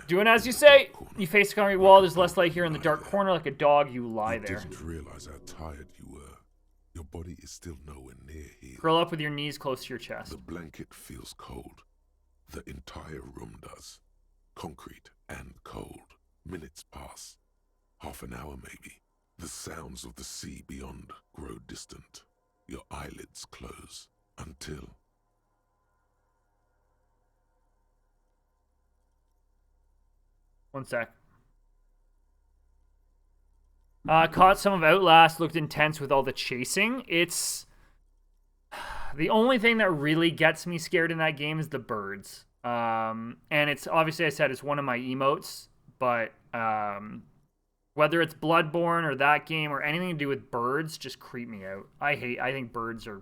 Doing as you say. You face the concrete wall. There's less light here in the dark corner. Like a dog, you lie there. You didn't realize how tired you were. Your body is still nowhere near here. Curl up with your knees close to your chest. The blanket feels cold. The entire room does. Concrete and cold. Minutes pass. Half an hour maybe. The sounds of the sea beyond grow distant. Your eyelids close until... One sec. Caught some of Outlast, looked intense with all the chasing. It's... The only thing that really gets me scared in that game is the birds. And it's, obviously I said it's one of my emotes, but whether it's Bloodborne or that game or anything to do with birds just creep me out. I think birds are...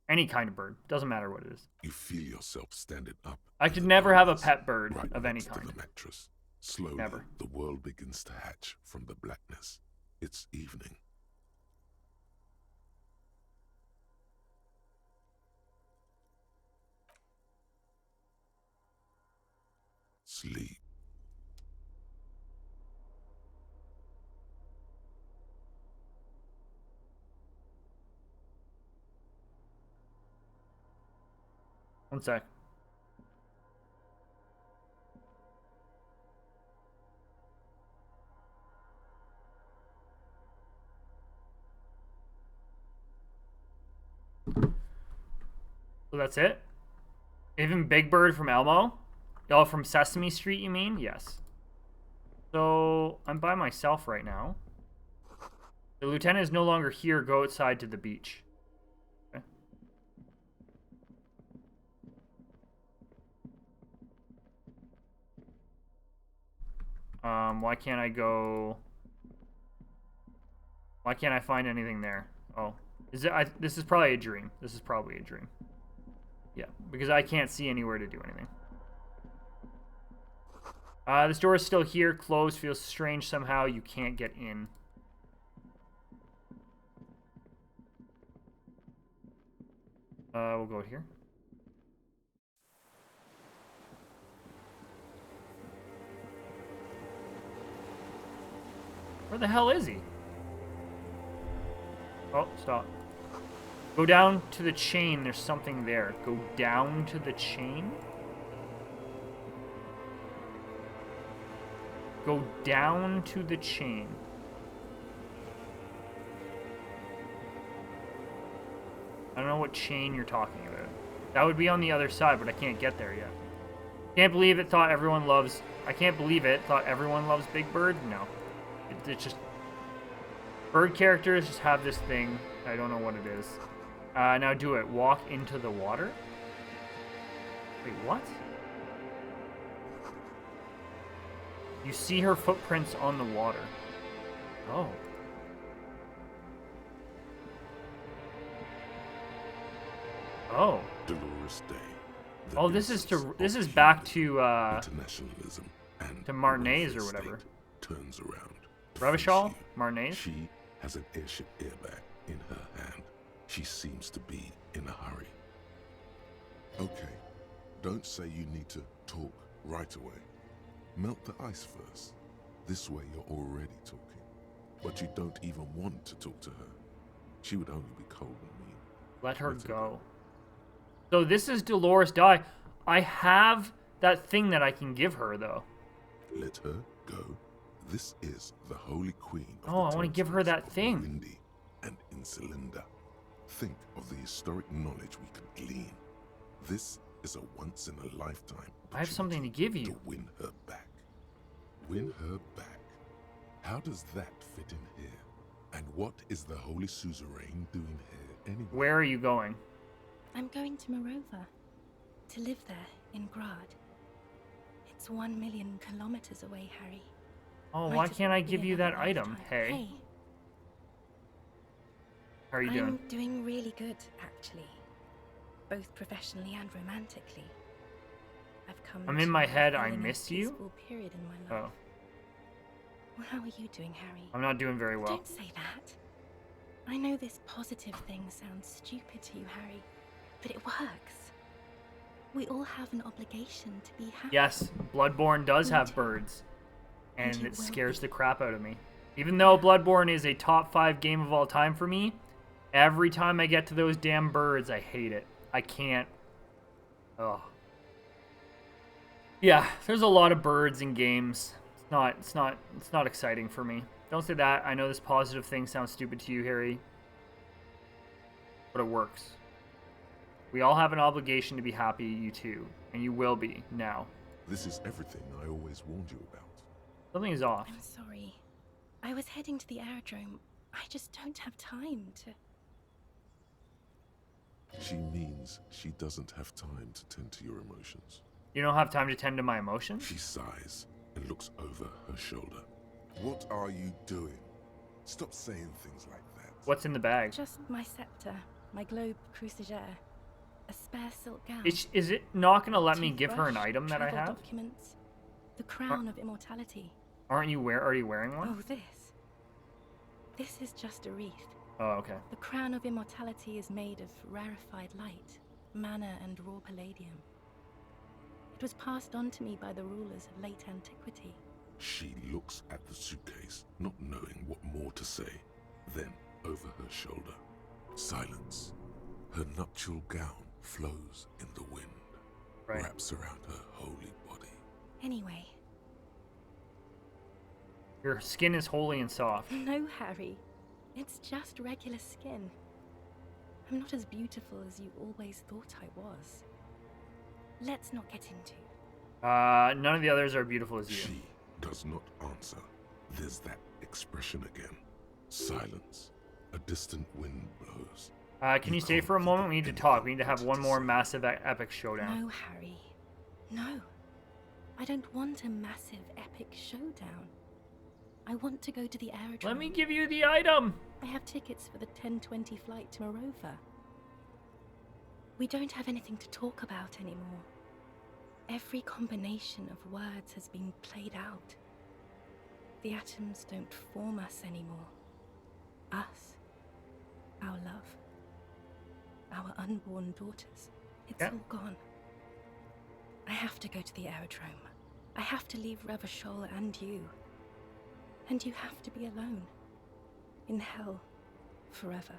Any kind of bird. Doesn't matter what it is. You feel yourself standing up. I could never have a pet bird of any kind. The mattress. Slowly, never. The world begins to hatch from the blackness. It's evening. Sleep. One sec. So that's it? Even Big Bird from Elmo? Oh, from Sesame Street, you mean? Yes. So, I'm by myself right now. The lieutenant is no longer here. Go outside to the beach. Okay. Why can't I go... Why can't I find anything there? Oh. Is it? This is probably a dream. This is probably a dream. Yeah, because I can't see anywhere to do anything. This door is still here. Closed. Feels strange somehow. You can't get in. We'll go here. Where the hell is he? Oh, stop. Go down to the chain. There's something there. Go down to the chain? Go down to the chain. I don't know what chain you're talking about. That would be on the other side, but I can't get there yet. Can't believe it thought everyone loves... I can't believe it thought everyone loves Big Bird? No. It's just... Bird characters just have this thing. I don't know what it is. Now do it. Walk into the water? Wait, what? You see her footprints on the water. Oh. Oh. Dolores Day. Oh, this is back to internationalism and to Martinez or whatever. Turns around. Revachol? Martinez? She has an airship airbag in her hand. She seems to be in a hurry. Okay, don't say you need to talk right away. Melt the ice first. This way you're already talking. But you don't even want to talk to her. She would only be cold and mean. Let her go. So this is Dolores Day. I have that thing that I can give her, though. Let her go. This is the Holy Queen of I want to give her that thing. Windy and Insulinda. Think of the historic knowledge we could glean. This is a once-in-a-lifetime I have something to give you. To win her back. Win her back. How does that fit in here? And what is the Holy Suzerain doing here anyway? Where are you going? I'm going to Morova. To live there, in Grad. It's 1 million kilometers away, Harry. Oh, why can't I give you that item? Hey. How are you doing? I'm doing really good, actually. Both professionally and romantically. I'm in my head, I miss you? Period in my life. Oh. Well, how are you doing, Harry? I'm not doing very well. Don't say that. I know this positive thing sounds stupid to you, Harry, but it works. We all have an obligation to be happy. Yes, Bloodborne does Me have too. birds, and you it will scares be. the crap out of me. Even though Bloodborne is a top 5 game of all time for me, every time I get to those damn birds, I hate it. I can't. Oh. Yeah, there's a lot of birds in games. It's not exciting for me. Don't say that. I know this positive thing sounds stupid to you, Harry, but it works. We all have an obligation to be happy, you too, and you will be now. This is everything I always warned you about. Something is off. I'm sorry. I was heading to the aerodrome. I just don't have time to... She means she doesn't have time to tend to your emotions. You don't have time to tend to my emotions? She sighs and looks over her shoulder. What are you doing? Stop saying things like that. What's in the bag? Just my scepter, my globe cruciger, a spare silk gown. Is it not gonna let me give her an toothbrush, item that I travel have? documents, the crown of immortality. Aren't you already wearing one? Oh, this. This is just a wreath. Oh, okay. The crown of immortality is made of rarefied light, mana and raw palladium. It was passed on to me by the rulers of late antiquity. She looks at the suitcase, not knowing what more to say. Then, over her shoulder, silence. Her nuptial gown flows in the wind, Right. wraps around her holy body. Anyway, Your skin is holy and soft. no, Harry. It's just regular skin. I'm not as beautiful as you always thought I was. Let's not get into... None of the others are beautiful as you. She does not answer. There's that expression again. Silence. A distant wind blows. Can you stay for a moment? We need to talk. We need to have one more massive epic showdown. No, Harry. No. I don't want a massive epic showdown. I want to go to the aerodrome. Let me give you the item. I have tickets for the 10:20 flight to Morova. We don't have anything to talk about anymore. Every combination of words has been played out. The atoms don't form us anymore. Us. Our love. Our unborn daughters. It's Yeah. all gone. I have to go to the aerodrome. I have to leave Revachol and you. And you have to be alone. In hell. Forever.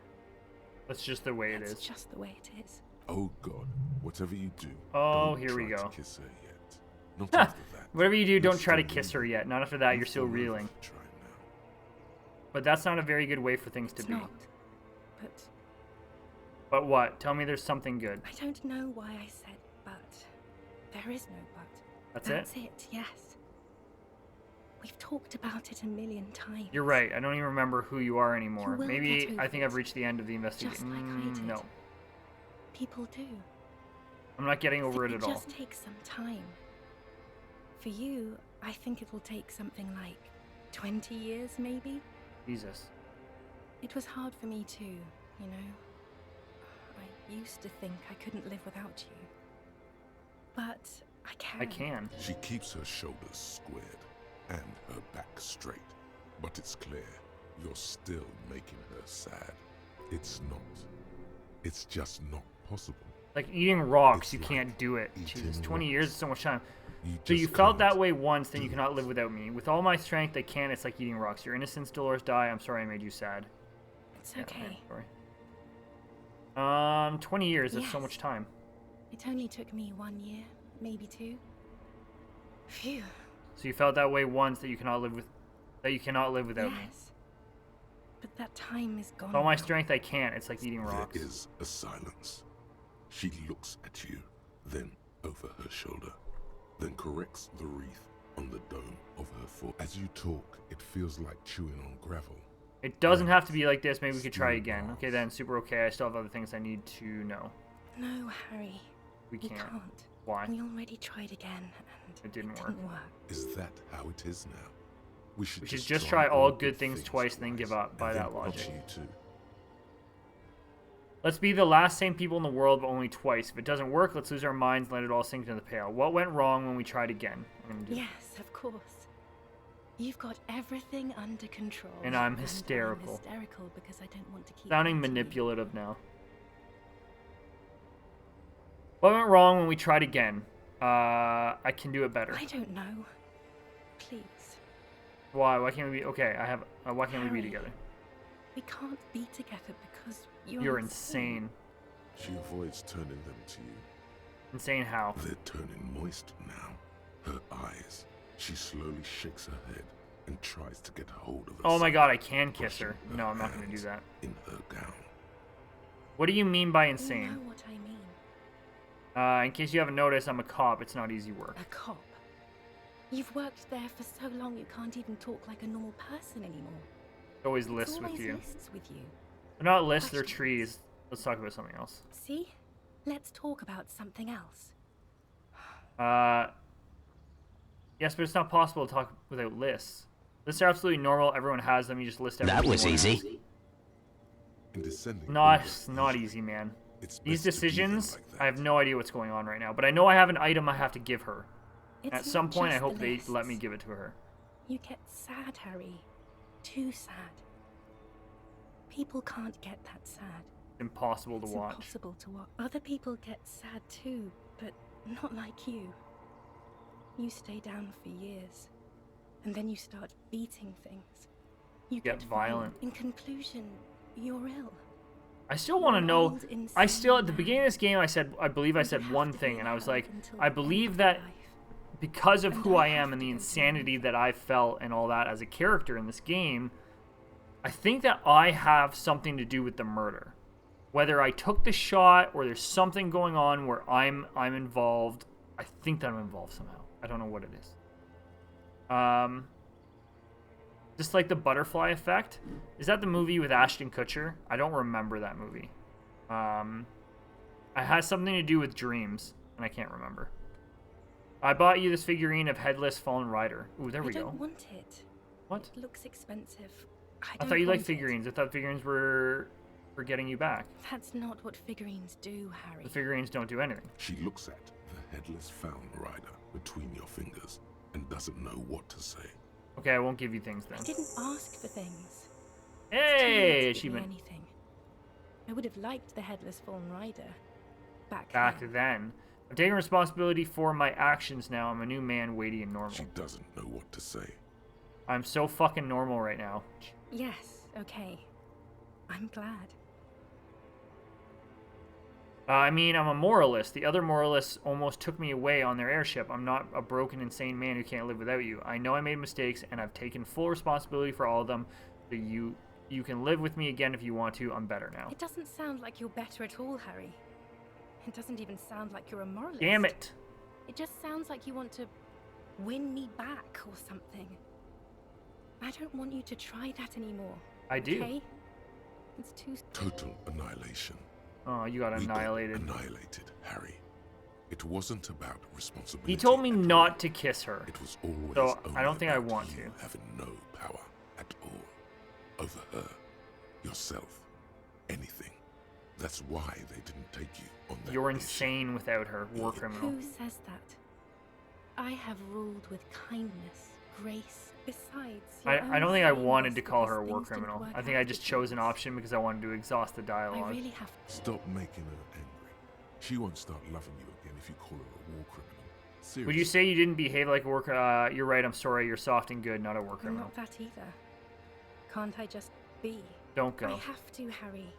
That's just the way it That's is. just the way it is. Oh God, whatever you do, Oh, don't here we try go. to kiss her yet. Not after that. Whatever you do, You're don't try to still kiss her reeling. yet. Not after that, you're You still fall over reeling. for trying now. But that's not a very good way for things to It's be. not. But But what? Tell me there's something good. I don't know why I said but. There is no but. That's That's it, yes. We've talked about it a million times. You're right. I don't even remember who you are anymore. You will Maybe get I think over I've it. reached the end of the Just investigation. like I did. No. People do. I'm not getting over it at all. just takes some time. For you, I think it will take something like 20 years, maybe? Jesus. It was hard for me too, you know. I used to think I couldn't live without you. But I can. I can. She keeps her shoulders squared and her back straight. But it's clear you're still making her sad. It's not. It's just not possible. Like eating rocks, It's you like can't do it. eating Jesus, 20 years is rocks. so much time. You So you just felt that can't way once, then you do cannot it. live without me. With all my strength, I can. It's like eating rocks. Your innocence, Dolores, die. I'm sorry I made you sad. It's Yeah, okay. Sorry. 20 years. That's so Yes. much time. It only took me 1 year, maybe 2. Phew. So you felt that way once that you cannot live without me. Yes. But that time is gone. With all my now. strength, I can't. It's like eating There rocks. is a silence. She looks at you, then over her shoulder, then corrects the wreath on the dome of her foot. As you talk, it feels like chewing on gravel. It doesn't have to be like this. Maybe we could try Smooth again. balls. Okay, then. Super okay. I still have other things I need to know. No, Harry. We You can't. can't. Why? We already tried again, and It didn't work. Is that how it is now? We should just try all good things twice, then give up by and that then watch logic. you too. Let's be the last sane people in the world, but only twice. If it doesn't work, let's lose our minds and let it all sink into the pail. What went wrong when we tried again? I'm gonna do Yes, of course. You've got everything under control. And I'm hysterical. I'm hysterical because I don't want to keep sounding you to me. manipulative now. What went wrong when we tried again? I can do it better. I don't know. Please. Why? Why can't we be... Okay, I have... why can't we be Harry, together? We can't be together because You're insane. She avoids turning them to you. Insane how? They're turning moist now. Her eyes. She slowly shakes her head and tries to get hold of her. Oh my god, I can kiss her. No, I'm not going to do that. In her gown. What do you mean by You insane? know what I mean. In case you haven't noticed, I'm a cop. It's not easy work. A cop. You've worked there for so long you can't even talk like a normal person anymore. Always It's lists with always you. lists with you. They're not lists, they're Questions. trees. Let's talk about something else. See? Let's talk about something else. Yes, but it's not possible to talk without lists. Lists are absolutely normal. Everyone has them. You just list everything. That was you want. easy. In descending Not, order, not easy, man. it's These best to do them decisions, like that. I have no idea what's going on right now. But I know I have an item I have to give her. It's At some not point, I just hope the they let lists. me give it to her. You get sad, Harry. Too sad. People can't get that sad. Impossible to It's watch. impossible to watch. Other people get sad too, but not like you. You stay down for years, and then you start beating things. You Get violent. In conclusion, you're ill. I still want to know. Old, I still, at insane the man. beginning of this game, I believe I You said have one to thing, be and I was held like, until I the believe end of that life. because of And who I I have am and to the go insanity through that I felt and all that as a character in this game, I think that I have something to do with the murder. Whether I took the shot or there's something going on where I'm involved, I think that I'm involved somehow. I don't know what it is. Just like the butterfly effect. Is that the movie with Ashton Kutcher? I don't remember that movie. It has something to do with dreams, and I can't remember. I bought you this figurine of Headless Fallen Rider. Ooh, there we I go. don't want it. What? It looks expensive. I don't thought you liked want it. figurines. I thought figurines were for getting you back. That's not what figurines do, Harry. The figurines don't do anything. She looks at the headless found rider between your fingers and doesn't know what to say. Okay, I won't give you things I then. didn't ask for things. Hey, It's too late to give me achievement. anything. I would have liked the Headless Fallen Rider. Back Back then. I'm taking responsibility for my actions now. I'm a new man, weighty and normal. She doesn't know what to say. I'm so fucking normal right now. Yes, okay. I'm glad. I mean, I'm a moralist. The other moralists almost took me away on their airship. I'm not a broken, insane man who can't live without you. I know I made mistakes, and I've taken full responsibility for all of them. So you can live with me again if you want to. I'm better now. It doesn't sound like you're better at all, Harry. It doesn't even sound like you're a moralist. Damn it. It just sounds like you want to win me back or something. I don't want you to try that anymore. I do. Okay? It's too... Total annihilation. Oh, you got We got annihilated. annihilated, Harry. It wasn't about responsibility. He told me at not all. to kiss her. It was always So, I only don't think I about want you to. having no power at all over her, yourself, anything. That's why they didn't take you on that You're mission. insane without her, war criminal. Who says that? I have ruled with kindness, grace. Besides, you're I don't only think I saying wanted this to call because her a war things didn't criminal. work I think out I just between chose an us. option because I wanted to exhaust the I dialogue. really have to. Stop making her angry. She won't start loving you again if you call her a war criminal. Seriously. Would you say you didn't behave like a war you're right, I'm sorry, you're soft and good, not a war I'm criminal. not that either. Can't I just be? Don't I go. have to, Harry.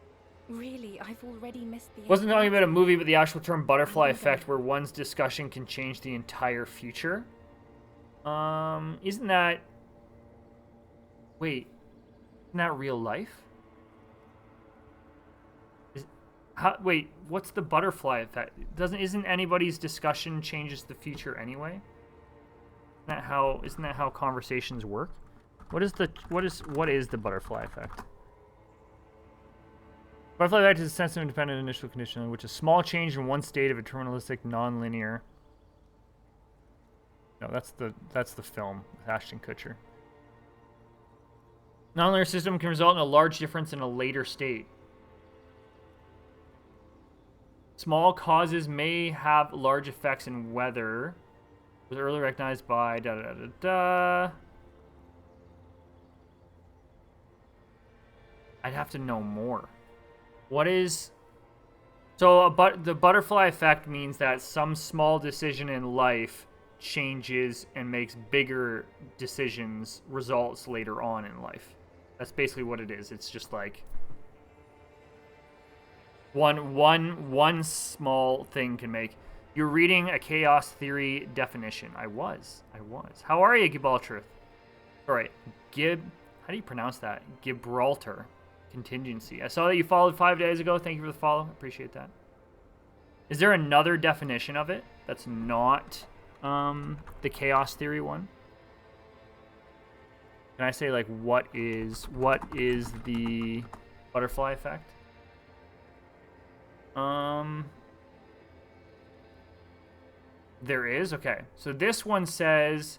Really, I've already missed the. Wasn't talking about a movie, but the actual term butterfly I'm effect, going. where one's discussion can change the entire future. Isn't that... Wait, isn't that real life? Wait, what's the butterfly effect? Isn't anybody's discussion changes the future anyway? Isn't that how conversations work? What is the butterfly effect? Butterfly effect is a sense of independent initial condition in which a small change in one state of a deterministic nonlinear. No, that's the film with Ashton Kutcher. Nonlinear system can result in a large difference in a later state. Small causes may have large effects in weather. Was early recognized by da da da da. I'd have to know more. What is So, but the butterfly effect means that some small decision in life changes and makes bigger decisions results later on in life. That's basically what it is. It's just like one small thing can make. You're reading a chaos theory definition. I was. How are you, Gibraltar? All right, how do you pronounce that? Gibraltar contingency. I saw that you followed 5 days ago. Thank you for the follow. Appreciate that. Is there another definition of it that's not the chaos theory one? Can I say like what is the butterfly effect? There is? Okay. So this one says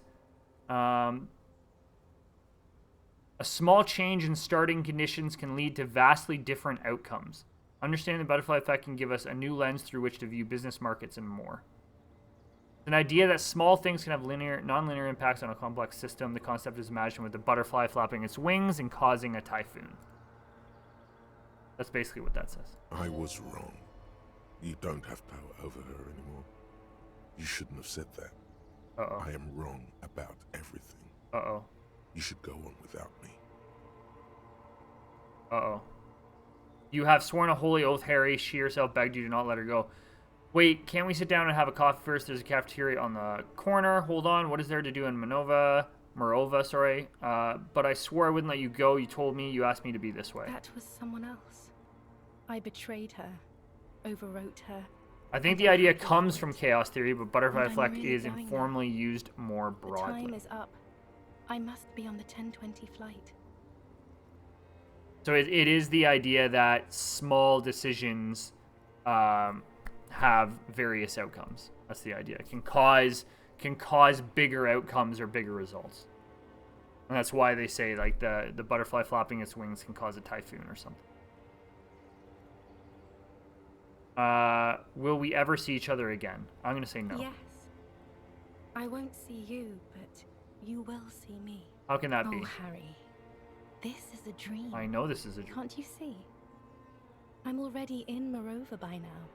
a small change in starting conditions can lead to vastly different outcomes. Understanding the butterfly effect can give us a new lens through which to view business markets and more. An idea that small things can have non-linear impacts on a complex system. The concept is imagined with the butterfly flapping its wings and causing a typhoon. That's basically what that says. I was wrong. You don't have power over her anymore. You shouldn't have said that. Uh-oh. I am wrong about everything. Uh-oh. You should go on without me. Uh-oh. You have sworn a holy oath, Harry. She herself begged you to not let her go. Wait, can't we sit down and have a coffee first? There's a cafeteria on the corner. Hold on. What is there to do in Morova, sorry. But I swore I wouldn't let you go. You told me. You asked me to be this way. That was someone else. I betrayed her. Overwrote her. I think the idea comes from chaos theory, but butterfly And I'm effect really is going informally used more The broadly. time is up. I must be on the 10:20 flight. So it is the idea that small decisions have various outcomes. That's the idea. It can cause bigger outcomes or bigger results. And that's why they say like the butterfly flapping its wings can cause a typhoon or something. Will we ever see each other again? I'm going to say no. Yes. I won't see you, but you will see me. How can that be? Oh, Harry. This is a dream. I know this is a dream. Can't you see? I'm already in Morova by now.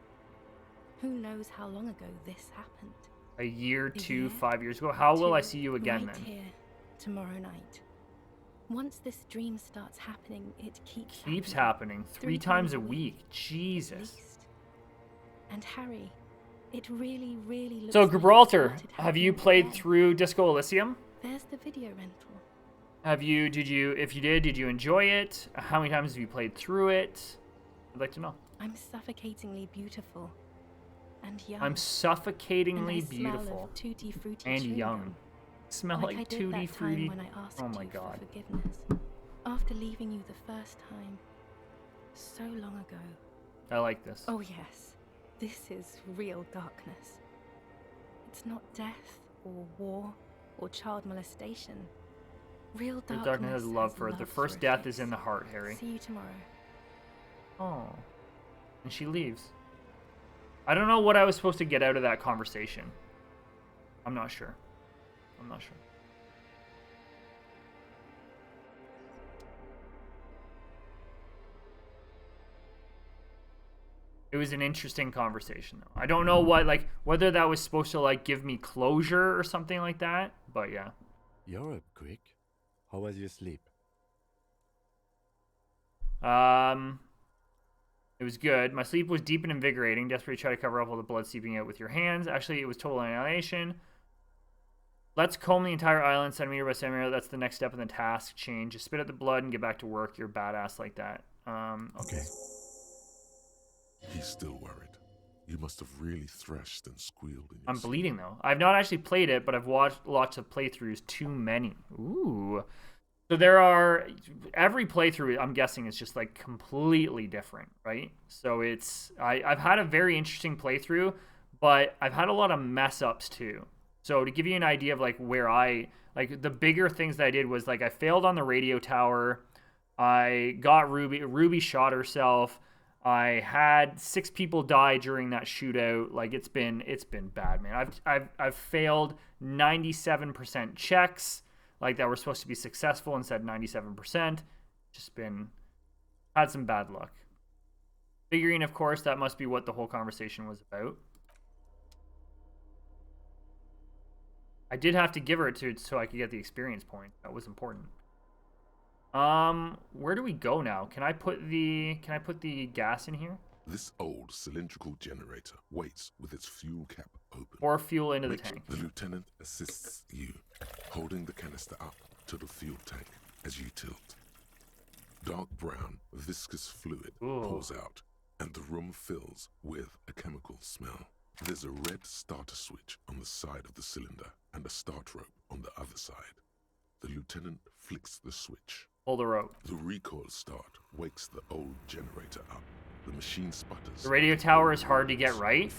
Who knows how long ago this happened? A year, A 2, year, 5 years ago? How will I 2, see you again right then? here, tomorrow night. Once this dream starts happening, it Keeps happening 3 times a week. at Jesus. least. And Harry, it really, really looks So like it Gibraltar, started have you happening played again. through Disco Elysium? There's the video rental. If you did you enjoy it? How many times have you played through it? I'd like to know. I'm suffocatingly beautiful. And young. I'm suffocatingly and I beautiful smell of tutti frutti and chewing young. gum, Smell like I like did tutti that time frutti. when I asked Oh my you god. for forgiveness. After leaving you the first time. So long ago. I like this. Oh yes. This is real darkness. It's not death or war or child molestation. Real The darkness, darkness has love for it. The first a death is face. in the heart, Harry. See you tomorrow. Oh. And she leaves. I don't know what I was supposed to get out of that conversation. I'm not sure. It was an interesting conversation, though. I don't know whether that was supposed to, give me closure or something like that, but yeah. You're up quick. How was your sleep? It was good. My sleep was deep and invigorating. Desperately try to cover up all the blood seeping out with your hands. Actually, it was total annihilation. Let's comb the entire island centimeter by centimeter. That's the next step in the task. Change. Just spit out the blood and get back to work. You're badass like that. Okay. He's still worried. You must have really threshed and squealed in your I'm sleep. bleeding, though. I've not actually played it, but I've watched lots of playthroughs. Too many. Ooh. So there are... Every playthrough, I'm guessing, is just, completely different, right? So it's... I've had a very interesting playthrough, but I've had a lot of mess-ups, too. So to give you an idea of, where I... the bigger things that I did was, I failed on the radio tower. I got Ruby. Ruby shot herself. I had 6 people die during that shootout. It's been bad, man. I've failed 97% checks that were supposed to be successful and said 97%. Just had some bad luck. Figuring, of course, that must be what the whole conversation was about. I did have to give her to so I could get the experience point. That was important. Where do we go now? Can I put the gas in here? This old cylindrical generator waits with its fuel cap open. Or fuel into the tank. The lieutenant assists you, holding the canister up to the fuel tank as you tilt. Dark brown, viscous fluid pours out, and the room fills with a chemical smell. There's a red starter switch on the side of the cylinder and a start rope on the other side. The lieutenant flicks the switch. Pull the rope. The recoil start wakes the old generator up. The machine sputters. The radio tower is hard to get right.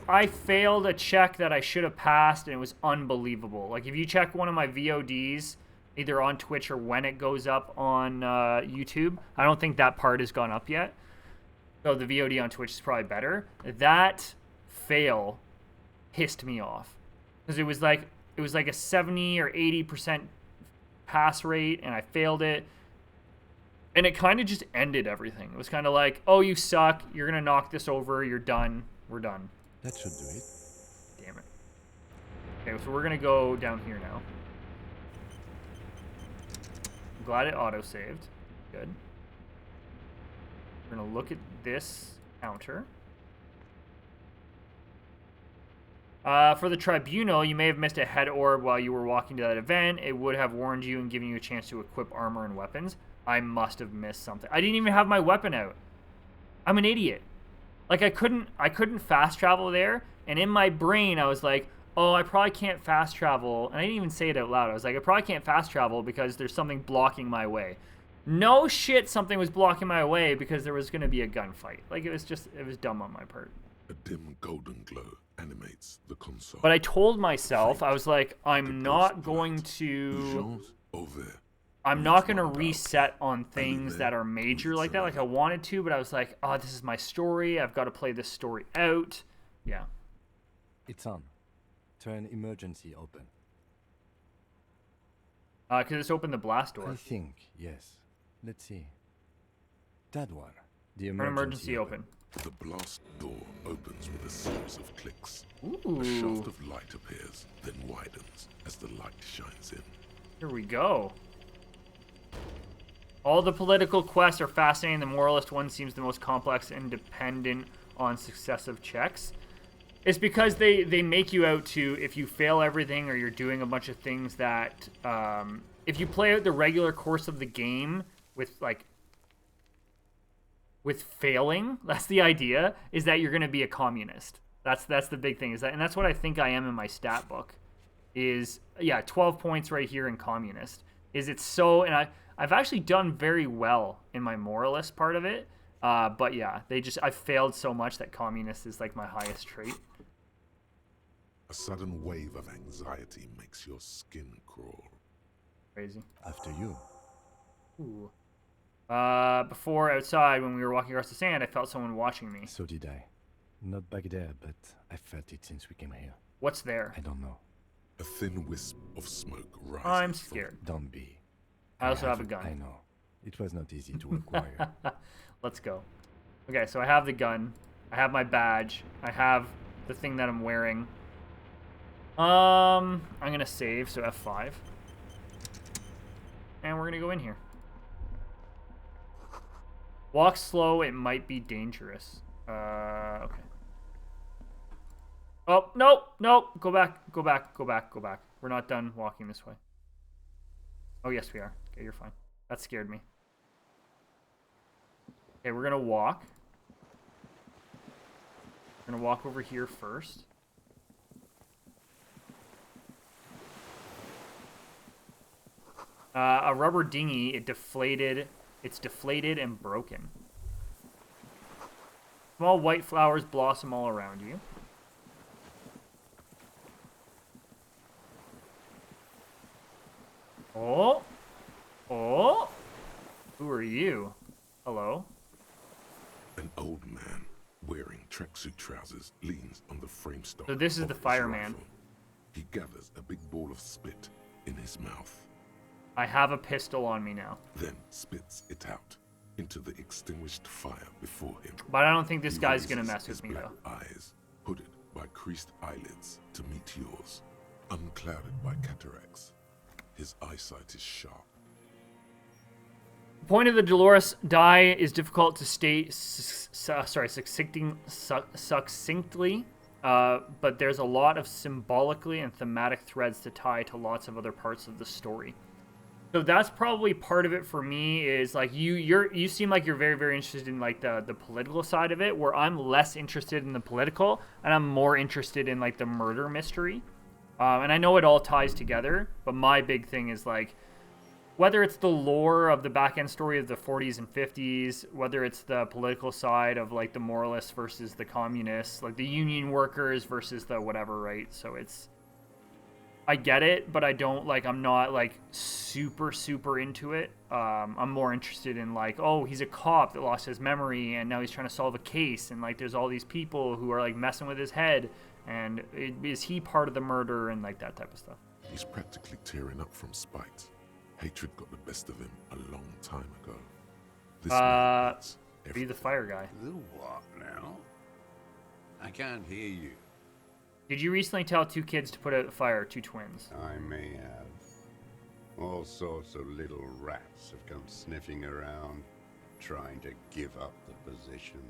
I failed a check that I should have passed, and it was unbelievable. Like, if you check one of my VODs, either on Twitch or when it goes up on YouTube, I don't think that part has gone up yet. So the VOD on Twitch is probably better. That fail pissed me off. Because it was like a 70 or 80% pass rate, and I failed it. And it kind of just ended everything. It was kind of like, oh, you suck. You're going to knock this over. You're done. We're done. That should do it. Damn it. Okay, so we're going to go down here now. I'm glad it auto-saved. Good. We're going to look at this counter. For the tribunal, you may have missed a head orb while you were walking to that event. It would have warned you and given you a chance to equip armor and weapons. I must have missed something. I didn't even have my weapon out. I'm an idiot. Like, I couldn't fast travel there, and in my brain I was like, oh, I probably can't fast travel. And I didn't even say it out loud. I was like, I probably can't fast travel because there's something blocking my way. No shit, something was blocking my way because there was going to be a gunfight. Like, it was dumb on my part. A dim golden glow animates the console. But I told myself, I was like, I'm not going to reset on things that are major like that. Like, I wanted to, but I was like, oh, this is my story. I've got to play this story out. Yeah. It's on. Turn emergency open. Because it's opened the blast door. I think, yes. Let's see. That one. The Turn emergency open. The blast door opens with a series of clicks. Ooh. A shaft of light appears, then widens as the light shines in. Here we go. All the political quests are fascinating. The moralist one seems the most complex and dependent on successive checks. It's because they make you out to, if you fail everything or you're doing a bunch of things that, if you play out the regular course of the game with failing, that's the idea, is that you're going to be a communist. That's the big thing, and that's what I think I am in my stat book. Is 12 points right here in communist. And I've actually done very well in my moralist part of it. But yeah, I failed so much that communist is like my highest trait. A sudden wave of anxiety makes your skin crawl. Crazy. After you. Ooh. Before outside, when we were walking across the sand, I felt someone watching me. So did I. Not back there, but I felt it since we came here. What's there? I don't know. A thin wisp of smoke rises. I'm scared. Don't be. I also have a gun. I know. It was not easy to acquire. Let's go. Okay, so I have the gun. I have my badge. I have the thing that I'm wearing. I'm gonna save, so F5. And we're gonna go in here. Walk slow, it might be dangerous. Okay. Oh, nope. Go back. We're not done walking this way. Oh, yes, we are. Okay, you're fine. That scared me. Okay, we're gonna walk. We're gonna walk over here first. A rubber dinghy, it's deflated and broken. Small white flowers blossom all around you. Oh! Who are you? Hello? An old man wearing tracksuit trousers leans on the frame stock. So this is of the his fireman. rifle. He gathers a big ball of spit in his mouth, I have a pistol on me now. then spits it out. into the extinguished fire before him. But I don't think this He guy's gonna raises mess his with me, black though. eyes, hooded by creased eyelids, to meet yours, unclouded by cataracts. His eyesight is sharp. The point of the Dolores die is difficult to state succinctly, but there's a lot of symbolically and thematic threads to tie to lots of other parts of the story. So that's probably part of it for me. Is like you seem like you're very, very interested in like the political side of it, where I'm less interested in the political and I'm more interested in like the murder mystery. And I know it all ties together, but my big thing is like, whether it's the lore of the back end story of the 40s and 50s, whether it's the political side of like the moralists versus the communists, like the union workers versus the whatever, right? So I get it, but I don't like, I'm not like super, super into it. I'm more interested in like, oh, he's a cop that lost his memory and now he's trying to solve a case. And like, there's all these people who are like messing with his head. And is he part of the murder and like that type of stuff? He's practically tearing up from spite. Hatred got the best of him a long time ago. This man hates Be everything. the fire guy. The what now? I can't hear you. Did you recently tell 2 kids to put out the fire, 2 twins? I may have. All sorts of little rats have come sniffing around, trying to give up the position.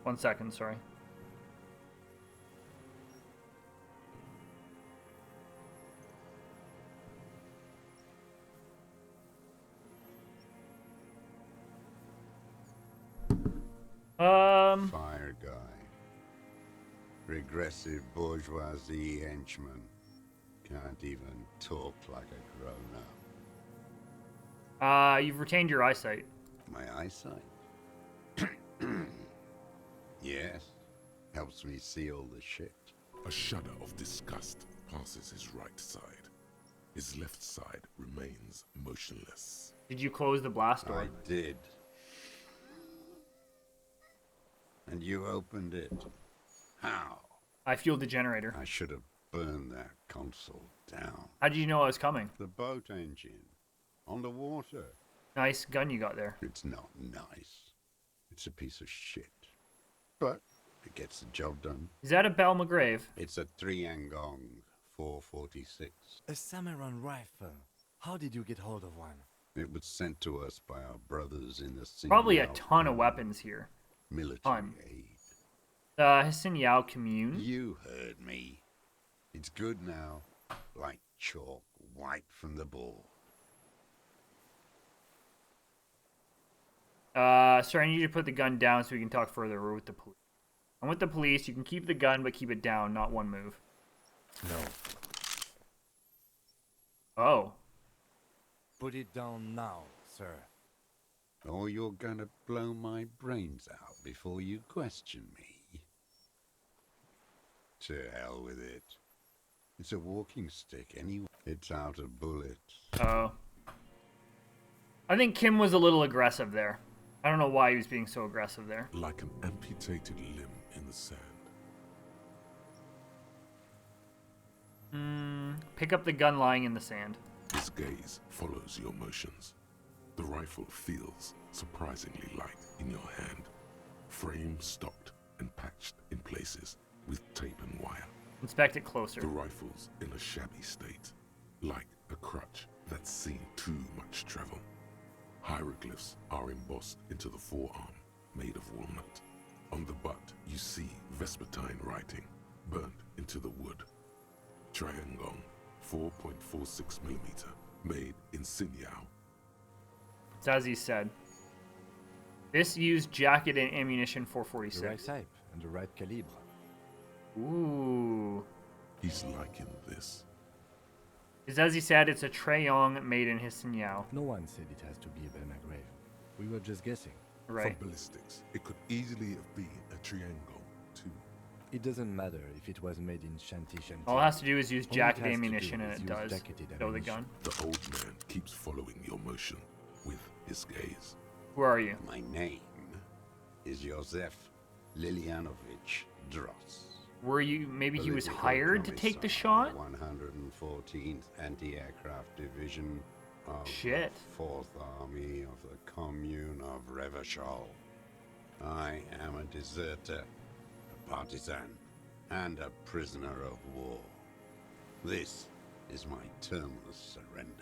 1 second, sorry. Fire guy. Regressive bourgeoisie henchman. Can't even talk like a grown-up. You've retained your eyesight. My eyesight? Yes. Helps me see all the shit. A shudder of disgust passes his right side. His left side remains motionless. Did you close the blast door? I did. And you opened it. How? I fueled the generator. I should have burned that console down. How did you know I was coming? The boat engine. On the water. Nice gun you got there. It's not nice. It's a piece of shit. But it gets the job done. Is that a Bell McGrave? It's a Triangong 446. A Samuran rifle. How did you get hold of one? It was sent to us by our brothers in the Probably a Xinjiang ton of weapons here. military ton. aid. The Hisin Yao commune. You heard me. It's good now. Like chalk wiped from the board. Sorry, I need you to put the gun down so we can talk further. We're with the police. I'm with the police. You can keep the gun, but keep it down, not one move. No. Oh. Put it down now, sir. Or you're gonna blow my brains out before you question me. To hell with it. It's a walking stick anyway. It's out of bullets. Oh. I think Kim was a little aggressive there. I don't know why he was being so aggressive there. Like an amputated limb in the sand. Pick up the gun lying in the sand. His gaze follows your motions. The rifle feels surprisingly light in your hand. Frame stocked and patched in places with tape and wire. Inspect it closer. The rifle's in a shabby state, like a crutch that's seen too much travel. Hieroglyphs are embossed into the forearm, made of walnut. On the butt, you see Vespertine writing, burnt into the wood. Triangong, 4.46mm, made in Xinjiang. It's as he said. This used jacket and ammunition The right 446. type and the right calibre. Ooh. He's liking this. It's as he said, it's a Treyong made in Hisin Yao. No one said it has to be a Belmagrave. We were just guessing. Right. For ballistics, it could easily have been a Triangong, too. It doesn't matter if it was made in Shanti. All it has to do is use All it jacket has to ammunition do and is it use does. jacketed Show the ammunition. gun. The old man keeps following your motion with his gaze. Who are you? My name is Josef Lilianovich Dross. Were you, maybe he was Political hired to take the commissar, shot? 114th Anti-Aircraft Division, of Shit. the Fourth Army of the Commune of Revachol. I am a deserter, a partisan, and a prisoner of war. This is my termless surrender.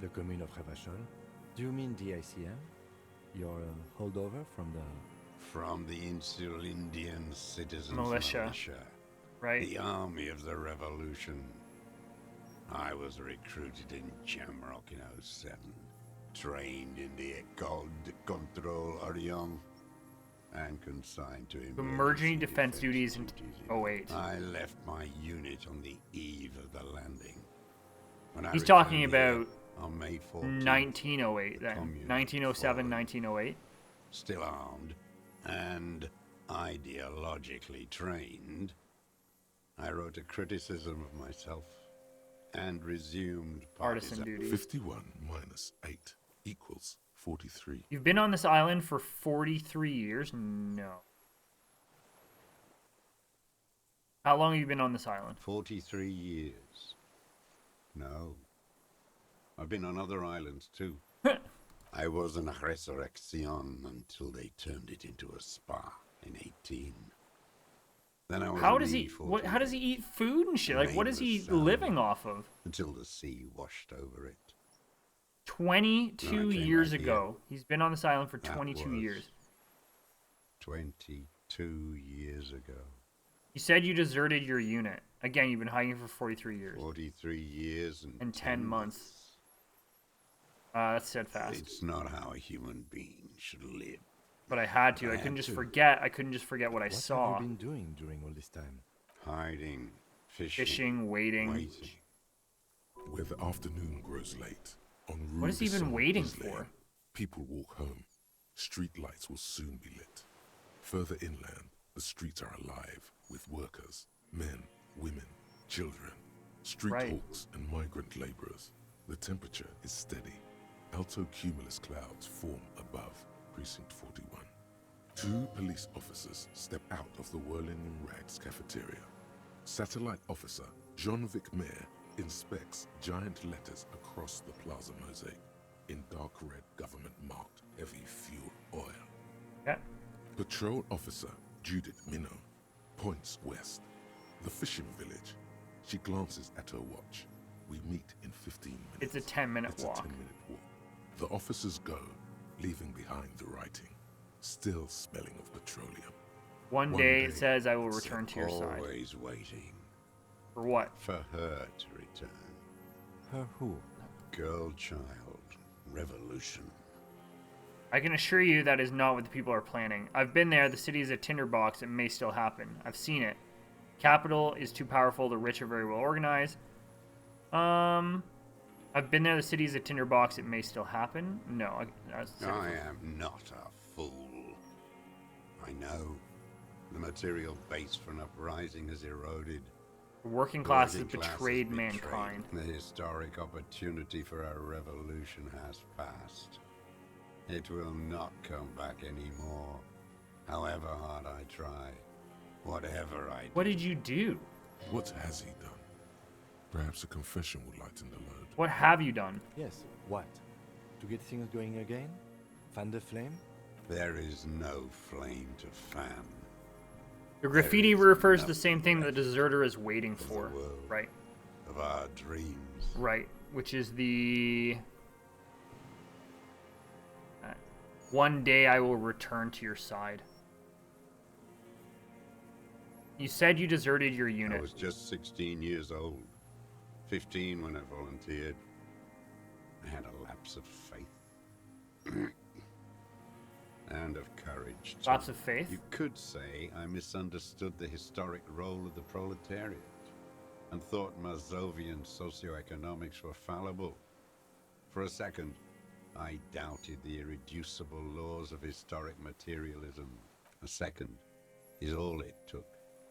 The Commune of Revachol? Do you mean the ICM? Your holdover from the... From the Insular Indian Citizens Militia. Right. The army of the revolution. I was recruited in Jamrock in 07, trained in the École de Contrôle Orient, and consigned to Emergency defense duties in 08. I left my unit on the eve of the landing. When I He's talking returned here about on May 14th, 1908 then. Commune 1907, fallen. 1908. Still armed and ideologically trained, I wrote a criticism of myself and resumed Partisan duties. 51 minus 8 equals 43. You've been on this island for 43 years? No. How long have you been on this island? 43 years. No. I've been on other islands too. I was in Resurrection until they turned it into a spa in 18. Then I was How in does he? What? How E14 does he eat food and shit? Like, what is he Nameless living off of? until the sea washed over it. 22 When I came years back here, ago. He's been on this island for that 22 was years. 22 years ago. You said you deserted your unit. Again, you've been hiding for 43 years 43 years and 10 months. That's steadfast. It's not how a human being should live. But I had to. I I couldn't had just to. forget. I couldn't just forget what I What saw. have you been doing during all this time? Hiding, fishing, Fishing, waiting. waiting. Where the afternoon grows late, on What is he even Rue waiting Islay, for? people walk home. Street lights will soon be lit. Further inland, the streets are alive with workers, men, women, children, street Right. hawks and migrant laborers. The temperature is steady. Alto cumulus clouds form above Precinct 41. 2 police officers step out of the Whirling in Rags cafeteria. Satellite officer Jean-Vic Mayer inspects giant letters across the plaza mosaic in dark red government-marked heavy fuel oil. Yeah. Patrol officer Judith Minot points west. The fishing village. She glances at her watch. We meet in 15 minutes. It's a 10-minute It's walk. a 10-minute walk. The officers go, leaving behind the writing, still smelling of petroleum. One day it says, I will return to your side. Always waiting For what? for her to return. Her who? Girl child, revolution. I can assure you that is not what the people are planning. I've been there. The city is a tinderbox. It may still happen. I've seen it. Capital is too powerful. The rich are very well organized. I've been there. The city is a tinderbox. It may still happen. No, I am not a fool. I know the material base for an uprising has eroded. the working class has Working class has betrayed mankind. The historic opportunity for our revolution has passed. It will not come back anymore. However hard I try, whatever I do. What did you do? What has he done? Perhaps a confession would lighten the load. What have you done? Yes, what? To get things going again? Fan the flame? There is no flame to fan. The graffiti is refers to the nothing same thing that left the deserter is waiting of the for. world. Right. Of our dreams. Right. Which is the... One day I will return to your side. You said you deserted your I unit. was just 16 years old. 15 when I volunteered. I had a lapse of faith. And of courage, too. Lapse of faith? You could say I misunderstood the historic role of the proletariat and thought Mazovian socioeconomics were fallible. For a second, I doubted the irreducible laws of historic materialism. A second is all it took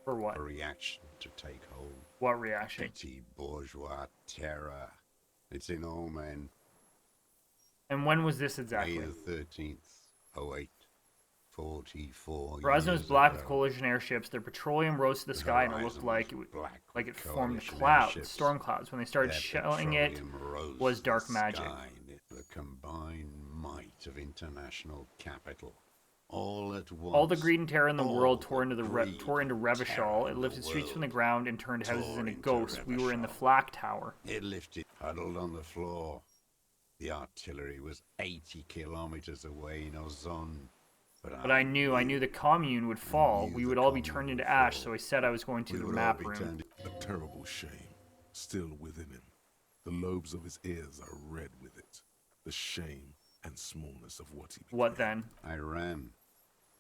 For what? for reaction to take hold. What reaction? Petty bourgeois terror. It's in all men. And when was this exactly? May the 13th, 08, 44 Horizon was years black ago. with coalition airships. Their petroleum rose to the sky, and it looked Horizon like was black like with it formed coalition clouds, airships. storm clouds. When they started Their shelling it, petroleum rose was to dark the magic. sky. The combined might of international capital. All at once. All the greed and terror in the All world tore into the the greed tore into and Revachol. terror It in the lifted streets from the world ground and turned houses tore into into ghosts. We were in the Revachol. flak tower. It lifted, huddled on the floor. The artillery was 80 kilometers away in Ozon. But I knew the commune would fall. knew We the would all be commune turned would into ash, fall. so I said I was going to We the would all map be room. turned. A terrible shame, still within him. The lobes of his ears are red with it. The shame and smallness of what he became. What then? I ran.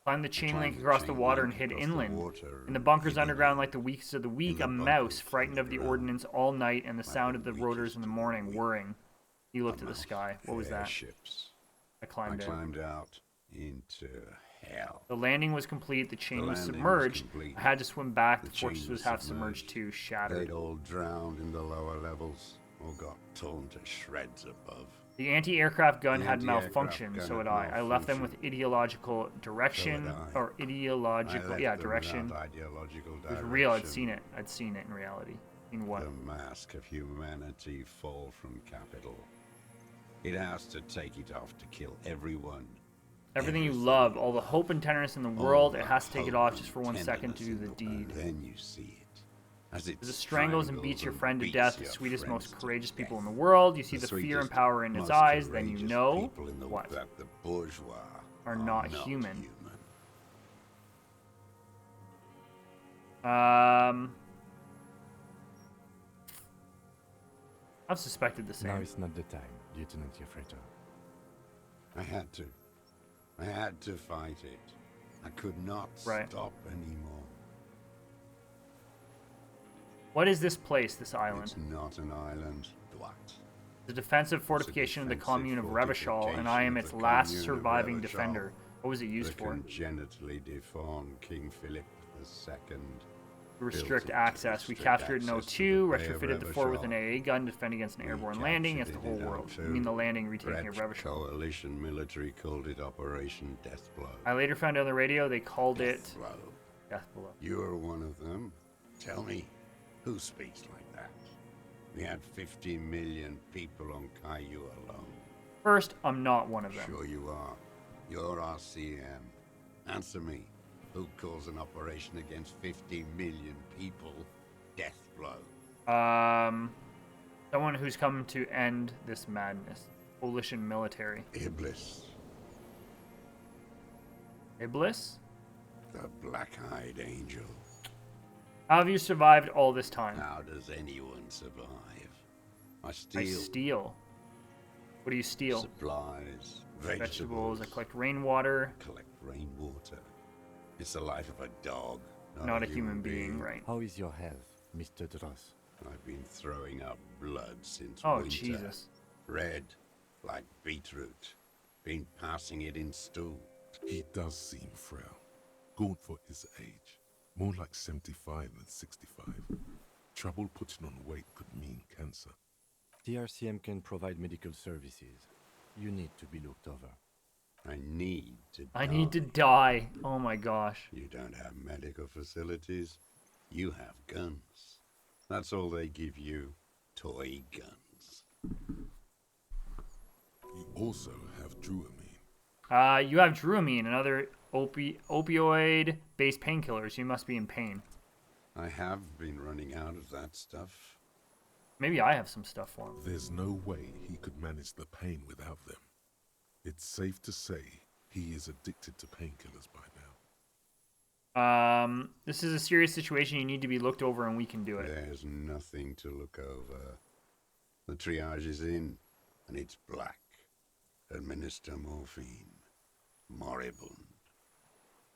Climbed the chain climbed link the across the chain water and link hid across the inland. water In the and bunkers hid underground, inland. like the weakest of the weak, the a mouse bunkers frightened of the underground, ordnance all night and the like sound the of the rotors weakest in the of the morning weak. whirring. He looked A at the mouse, sky. What was that? airships. I I climbed out. climbed out into hell. The landing was complete. The chain The was landing was submerged. complete. I had to swim back. The The fortress chain was was half submerged submerged. too, shattered. They'd all drowned in the lower levels or got torn to shreds above. The anti-aircraft gun The had anti-aircraft malfunctioned, gun so had had I. I left them with malfunctioned. ideological direction, So had I. or ideological, I yeah, left them direction. without ideological It was direction. real. I'd seen it. I'd seen it in reality. In what? The mask of humanity fall from capital. It has to take it off to kill everyone. Everything you everything. love, all the hope and tenderness in the All world, the it has to take it hope off just for and 1 second to do tenderness the in deed. Then you see it. As it As it strangles and beats your friend to death, the your sweetest, most friends to courageous people in death. the world, you see the fear and sweetest, power in its most eyes, then you courageous know people in the what? that the bourgeois Are not human. human. I've suspected the Now same. is not the time, Lieutenant Jeffreto. I had to. I had to fight it. I could not Right. stop anymore. What is this place, this island? It's not an island. What? The defensive fortification of the defensive commune of Revachol, and I am fortification its of the last commune of surviving Revachol. defender. What was it used The for? congenitally deformed King Philip II. To restrict built it to access. We restrict captured in access to 02, the Bay of retrofitted the fort with an Revachol. AA gun to defend against an We airborne landing against the captured whole it in world. 02. I mean the landing retaking of French Revachol. coalition military called it Operation Deathblow. I later found out on the radio they called it Deathblow. Death Below. You're one of them. Tell me, who speaks like that? We had 50 million people on Caillou alone. First, I'm not one of them. Sure you are. You're RCM. Answer me. Who calls an operation against 50 million people Deathblow? Someone who's come to end this madness. Coalition military. Iblis, Iblis? the black-eyed angel. How have you survived all this time? How does anyone survive? I I steal steal. What do you steal? supplies, Vegetables. vegetables, I collect rainwater. collect rainwater. It's the life of a dog, Not a human being, right? How is your health, Mr. Dross? I've been throwing up blood since Oh, winter. Jesus. Red, like beetroot. Been passing it in stool. He does seem frail. Gaunt for his age. More like 75 than 65. Trouble putting on weight could mean cancer. The RCM can provide medical services. You need to be looked over. I need to I die. need to die. Oh my gosh. You don't have medical facilities. You have guns. That's all they give you. Toy guns. You also have Druamine. You have Druamine and other opioid-based painkillers. You must be in pain. I have been running out of that stuff. Maybe I have some stuff for him. There's no way he could manage the pain without them. It's safe to say he is addicted to painkillers by now. This is a serious situation. You need to be looked over, and we can do it. There's nothing to look over. The triage is in, and it's black. Administer morphine. Moribund.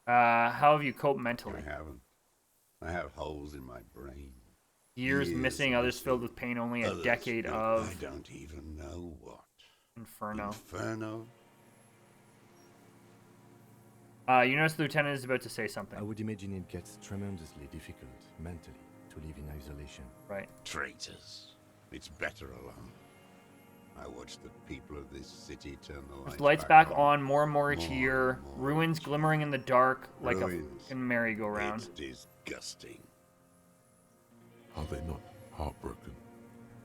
How have you coped I mentally? haven't. I have holes in my brain. Years Years missing, others missing. filled with pain, only a Others decade I of don't even know what. inferno. Inferno? You notice the lieutenant is about to say I something. would imagine it gets tremendously difficult mentally to live in isolation. Right. Traitors. It's better alone. I watched the people of this city turn the There's lights lights back on. on more and more each More year. and more Ruins each glimmering in the dark like a Ruins. fucking merry-go-round. It's disgusting. Are they not heartbroken?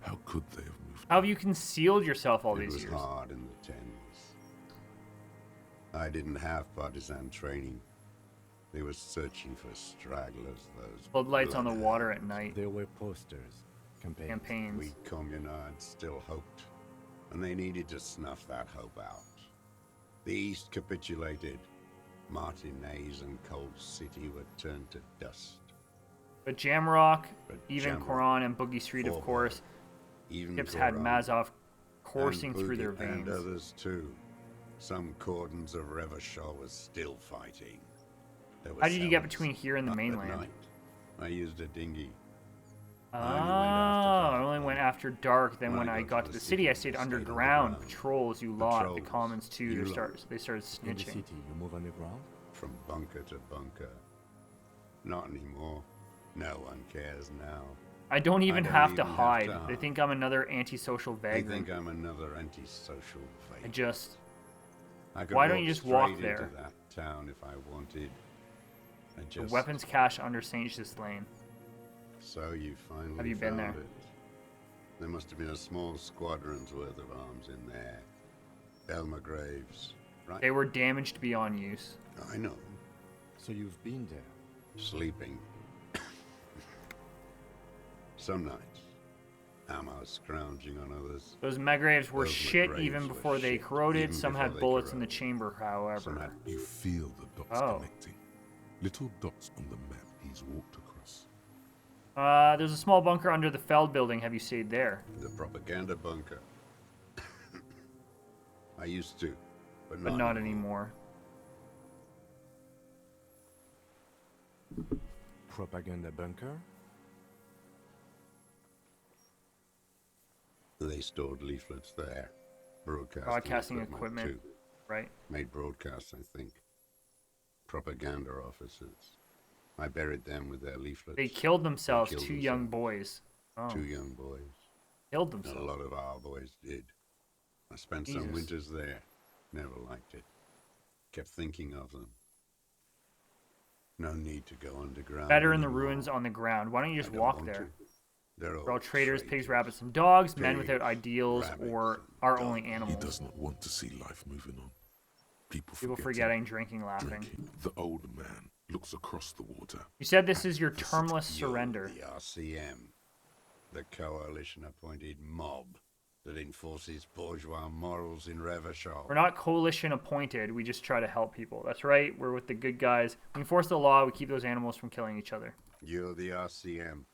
How could they have moved? How have you concealed yourself all It these was years? hard in the tens. I didn't have partisan training. They were searching for stragglers, those Floodlights on the bloodhounds. water at night. There were posters, campaigns. We communards still hoped, and they needed to snuff that hope out. The East capitulated. Martinez and Cold City were turned to dust. But Jamrock, But even Jamrock, Koran and Boogie Street, of Forward, course, Even ships had Koran, Mazov and coursing through their Boogie and veins. others too. Some cordons of Revachol was still fighting. There were How did you get cells between here and the up at mainland? night. I used a dinghy. Oh, I I only went after dark. Then when I got to the city, I stayed underground. Patrols, you lot. The Patrols, commons too. you They started In the snitching. city, you move underground? From bunker to bunker. Not anymore. No one cares now. I don't even don't have to even have hide. to They hide. think I'm another antisocial They vagrant. think I'm another antisocial I fake. just I could Why don't walk you just walk straight there? into that town if I wanted. I the just weapons cache under St. Just Lane. So you finally Have you been found there? it. There must have been a small squadron's worth of arms in there. Belma Graves, right? They were damaged beyond use. I know. So you've been there. Sleeping. Some nights. Ammo scrounging on others. Those Megraves were Those shit Megraves even were before they shit, corroded. even Some before had they bullets in the corroded. chamber, Some however. had You feel the dots Oh. connecting. Little dots on the map he's walked across. There's a small bunker under the Feld building. Have you stayed there? the propaganda bunker. I used to, but But not anymore. Propaganda bunker? They stored leaflets there. Broadcasting equipment. too. Right? Made broadcasts, I think. Propaganda officers. I buried them with their leaflets. They killed themselves, killed two young themselves. boys. Oh, Two young boys. killed And a themselves. lot of our boys did. I spent some Jesus. winters there. Never liked it. Kept thinking of them. No need to go underground. Better in the anymore. ruins on the ground. Why don't you I just don't walk want there? to. They're We're all traders, pigs, traitors. rabbits, and dogs, men Pigs, without ideals, rabbits, or and our dogs. only He animals. does not want to see life moving on. People People forgetting, drinking, laughing. Drinking. The old man looks across the water. You said this is your The termless city. surrender. The RCM. The coalition-appointed mob that enforces bourgeois morals in Revachol. We're not coalition appointed. We just try to help people. That's right. We're with the good guys. We enforce the law. We keep those animals from killing each other. You're the RCM.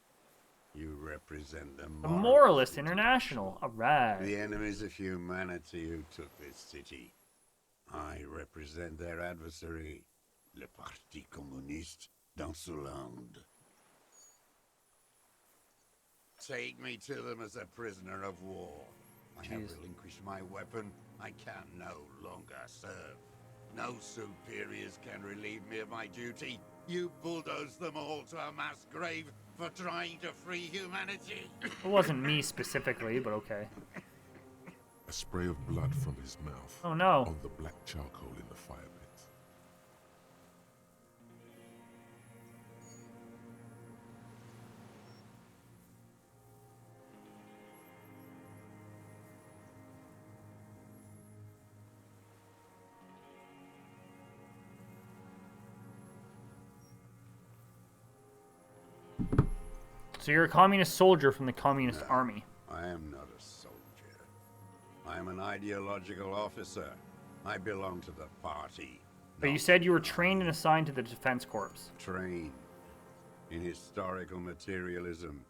You represent the The moralist Moralist International. All right. The enemies of humanity who took this city. I represent their adversary, le Parti Communiste dans ce land. Take me to them as a prisoner of war. I have Jeez. relinquished my weapon. I can no longer serve. No superiors can relieve me of my duty. You bulldoze them all to a mass grave for trying to free humanity. It wasn't me specifically, but okay. A spray of blood from his mouth Oh no. on the black charcoal in the fire pit. So you're a communist soldier from the communist No. army. I am not a soldier. I am an ideological officer. I belong to the party. But you not said you were trained and assigned to the Defense Corps. trained in historical materialism,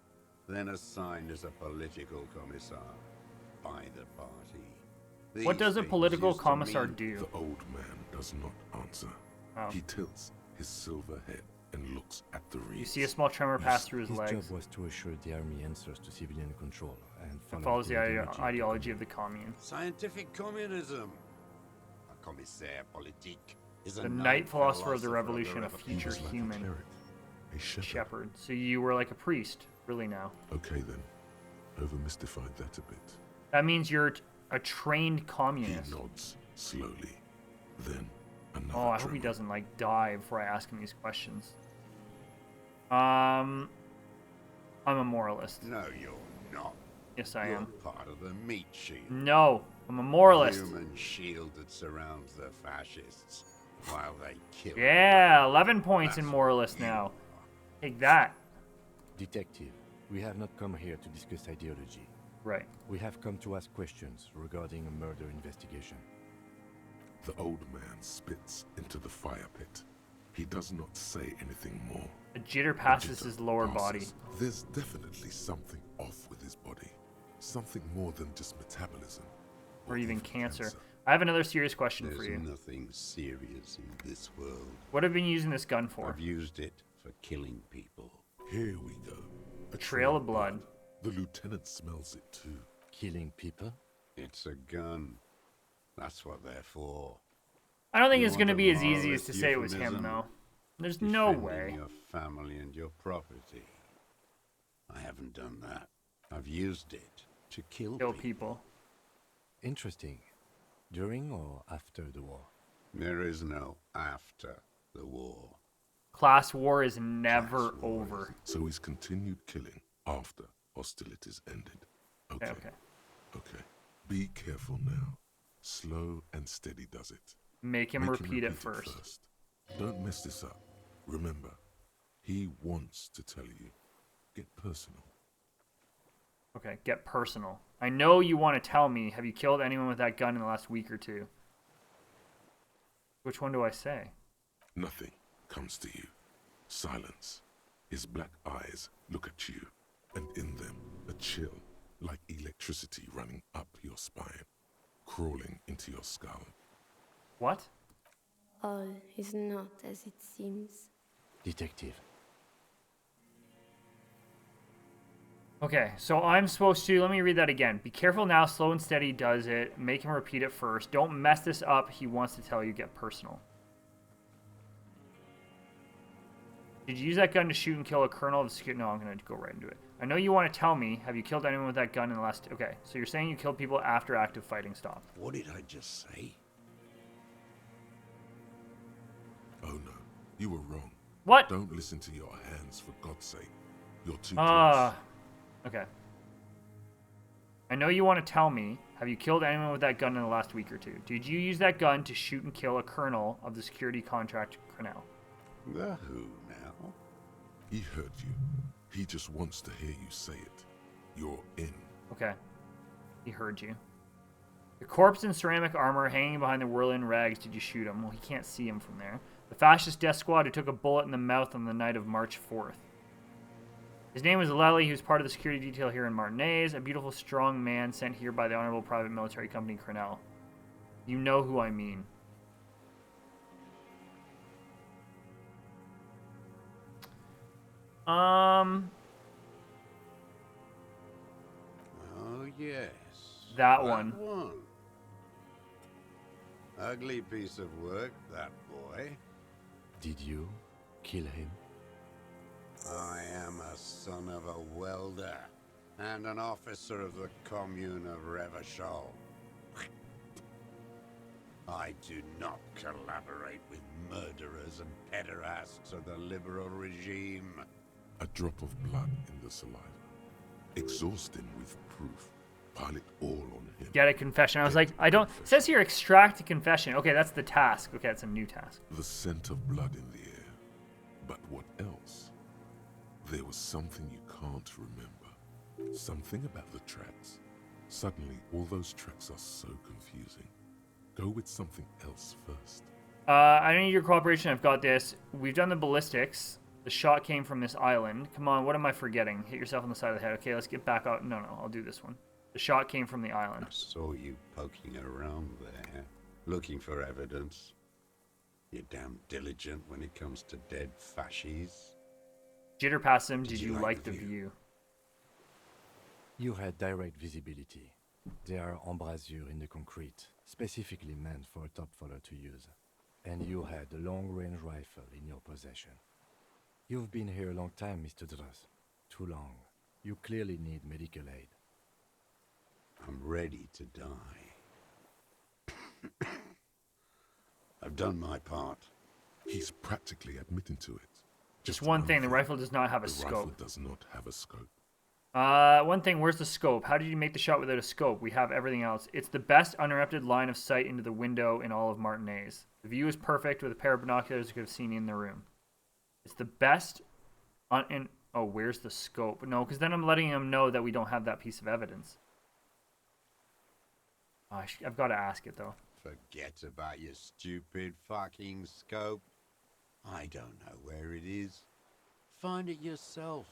then assigned as a political commissar by the party. What does a These political things used to commissar mean do? The old man does not answer. Oh. He tilts his silver head and looks at the reeds. You see a small tremor pass through his His legs. job was to assure the army answers to civilian control and It follows the ideology of the the commune. Scientific communism. A commissaire politique is a The knight night philosopher of the revolution, a He future was like human. a cleric, a shepherd. Shepherd. So you were like a priest, really now. Okay then, overmystified that a bit. That means you're A trained He communist. nods slowly. Then another Oh, I hope he tremor. doesn't like die before I ask him these questions. I'm a moralist. No, you're not. Yes, I You're am. part of the meat shield. No, I'm a moralist. Human shield that surrounds the fascists while they kill. Yeah, 11 points in That's moralist what you now. are. Take that. Detective, we have not come here to discuss ideology. Right. We have come to ask questions regarding a murder investigation. The old man spits into the fire pit. He does not say anything more. A jitter The passes jitter his lower body. passes. There's definitely something off with his body. Something more than just metabolism. Or even cancer. I have another serious question There's for you. nothing serious in this world. What have you been using this gun for? I've used it for killing people. Here we go. A Trail of blood. The lieutenant smells it too. Killing people? It's a gun. That's what they're for. I don't think You it's going to want be a as easy as moralist to say it was him, euphemism? though. There's no Defending way. your family and your property. I haven't done that. I've used it to kill Kill people. people. Interesting. During or after the war? There is no after the war. Class war is never Class war over. So he's continued killing after hostilities ended. Okay. Okay. Okay. Be careful now. Slow and steady does it. Make him repeat it first. Don't mess this up. Remember, he wants to tell you. Get personal. Okay, get personal. I know you want to tell me, have you killed anyone with that gun in the last week or two? Which one do I say? Nothing comes to you. Silence. His black eyes look at you, and in them a chill, like electricity running up your spine, crawling into your skull. What? All is not as it seems. Detective. Okay, so I'm supposed to, let me read that again. Be careful now, slow and steady does it. Make him repeat it first. Don't mess this up. He wants to tell you, get personal. Did you use that gun to shoot and kill a colonel of the security? No, I'm going to go right into it. I know you want to tell me, have you killed anyone with that gun in the last... Okay, so you're saying you killed people after active fighting stopped. What did I just say? Oh no, you were wrong. What? Don't listen to your hands, for God's sake. You're too Ah. close. Okay. I know you want to tell me, have you killed anyone with that gun in the last week or two? Did you use that gun to shoot and kill a colonel of the security contract Cornell? The who now? He heard you. He just wants to hear you say it. You're in. Okay. He heard you. The corpse in ceramic armor hanging behind the whirling rags, did you shoot him? Well, he can't see him from there. The fascist death squad who took a bullet in the mouth on the night of March 4th. His name was Lely. He was part of the security detail here in Martinez, a beautiful, strong man sent here by the Honorable Private Military Company Cornell. You know who I mean. Oh, yes. That one. Ugly piece of work, that boy. Did you kill him? I am a son of a welder and an officer of the Commune of Revachol. I do not collaborate with murderers and pederasts of the liberal regime. A drop of blood in the saliva. Exhaust him with proof. Pile it all on him. Get a confession. I was like, I don't... It says here, extract a confession. Okay, that's the task. Okay, that's a new task. The scent of blood in the air. But what else? There was something you can't remember. Something about the tracks. Suddenly, all those tracks are so confusing. Go with something else first. I don't need your cooperation. I've got this. We've done the ballistics. The shot came from this island. Come on, what am I forgetting? Hit yourself on the side of the head. Okay, let's get back out. No, I'll do this one. The shot came from the island. I saw you poking around there, looking for evidence. You're damn diligent when it comes to dead fascies. Jitter past him. Did you you like like the the view? view? You had direct visibility. There are embrasures in the concrete, specifically meant for a top follower to use. And you had a long-range rifle in your possession. You've been here a long time, Mr. Dross. Too long. You clearly need medical aid. I'm ready to die. I've done my part. He's practically admitting to it. Just one thing, the thing. rifle does not have a The rifle scope. does not have a scope. One thing, where's the scope? How did you make the shot without a scope? We have everything else. It's the best uninterrupted line of sight into the window in all of Martinez. The view is perfect with a pair of binoculars you could have seen in the room. It's the best oh, where's the scope? No, because then I'm letting him know that we don't have that piece of evidence. I've got to ask it, though. Forget about your stupid fucking scope. I don't know where it is. Find it yourself.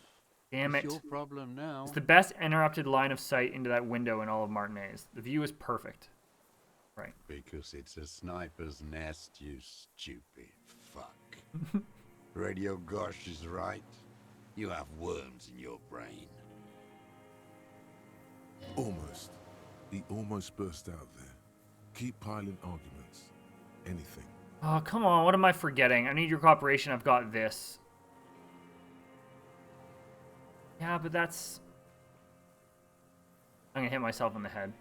Damn it. It's your problem now. It's the best interrupted line of sight into that window in all of Martinez. The view is perfect. Right. Because it's a sniper's nest, you stupid fuck. Radio Gosh is right. You have worms in your brain. Almost. He almost burst out there. Keep piling arguments. Anything. Oh, come on. What am I forgetting? I need your cooperation. I've got this. Yeah, but that's... I'm going to hit myself in the head.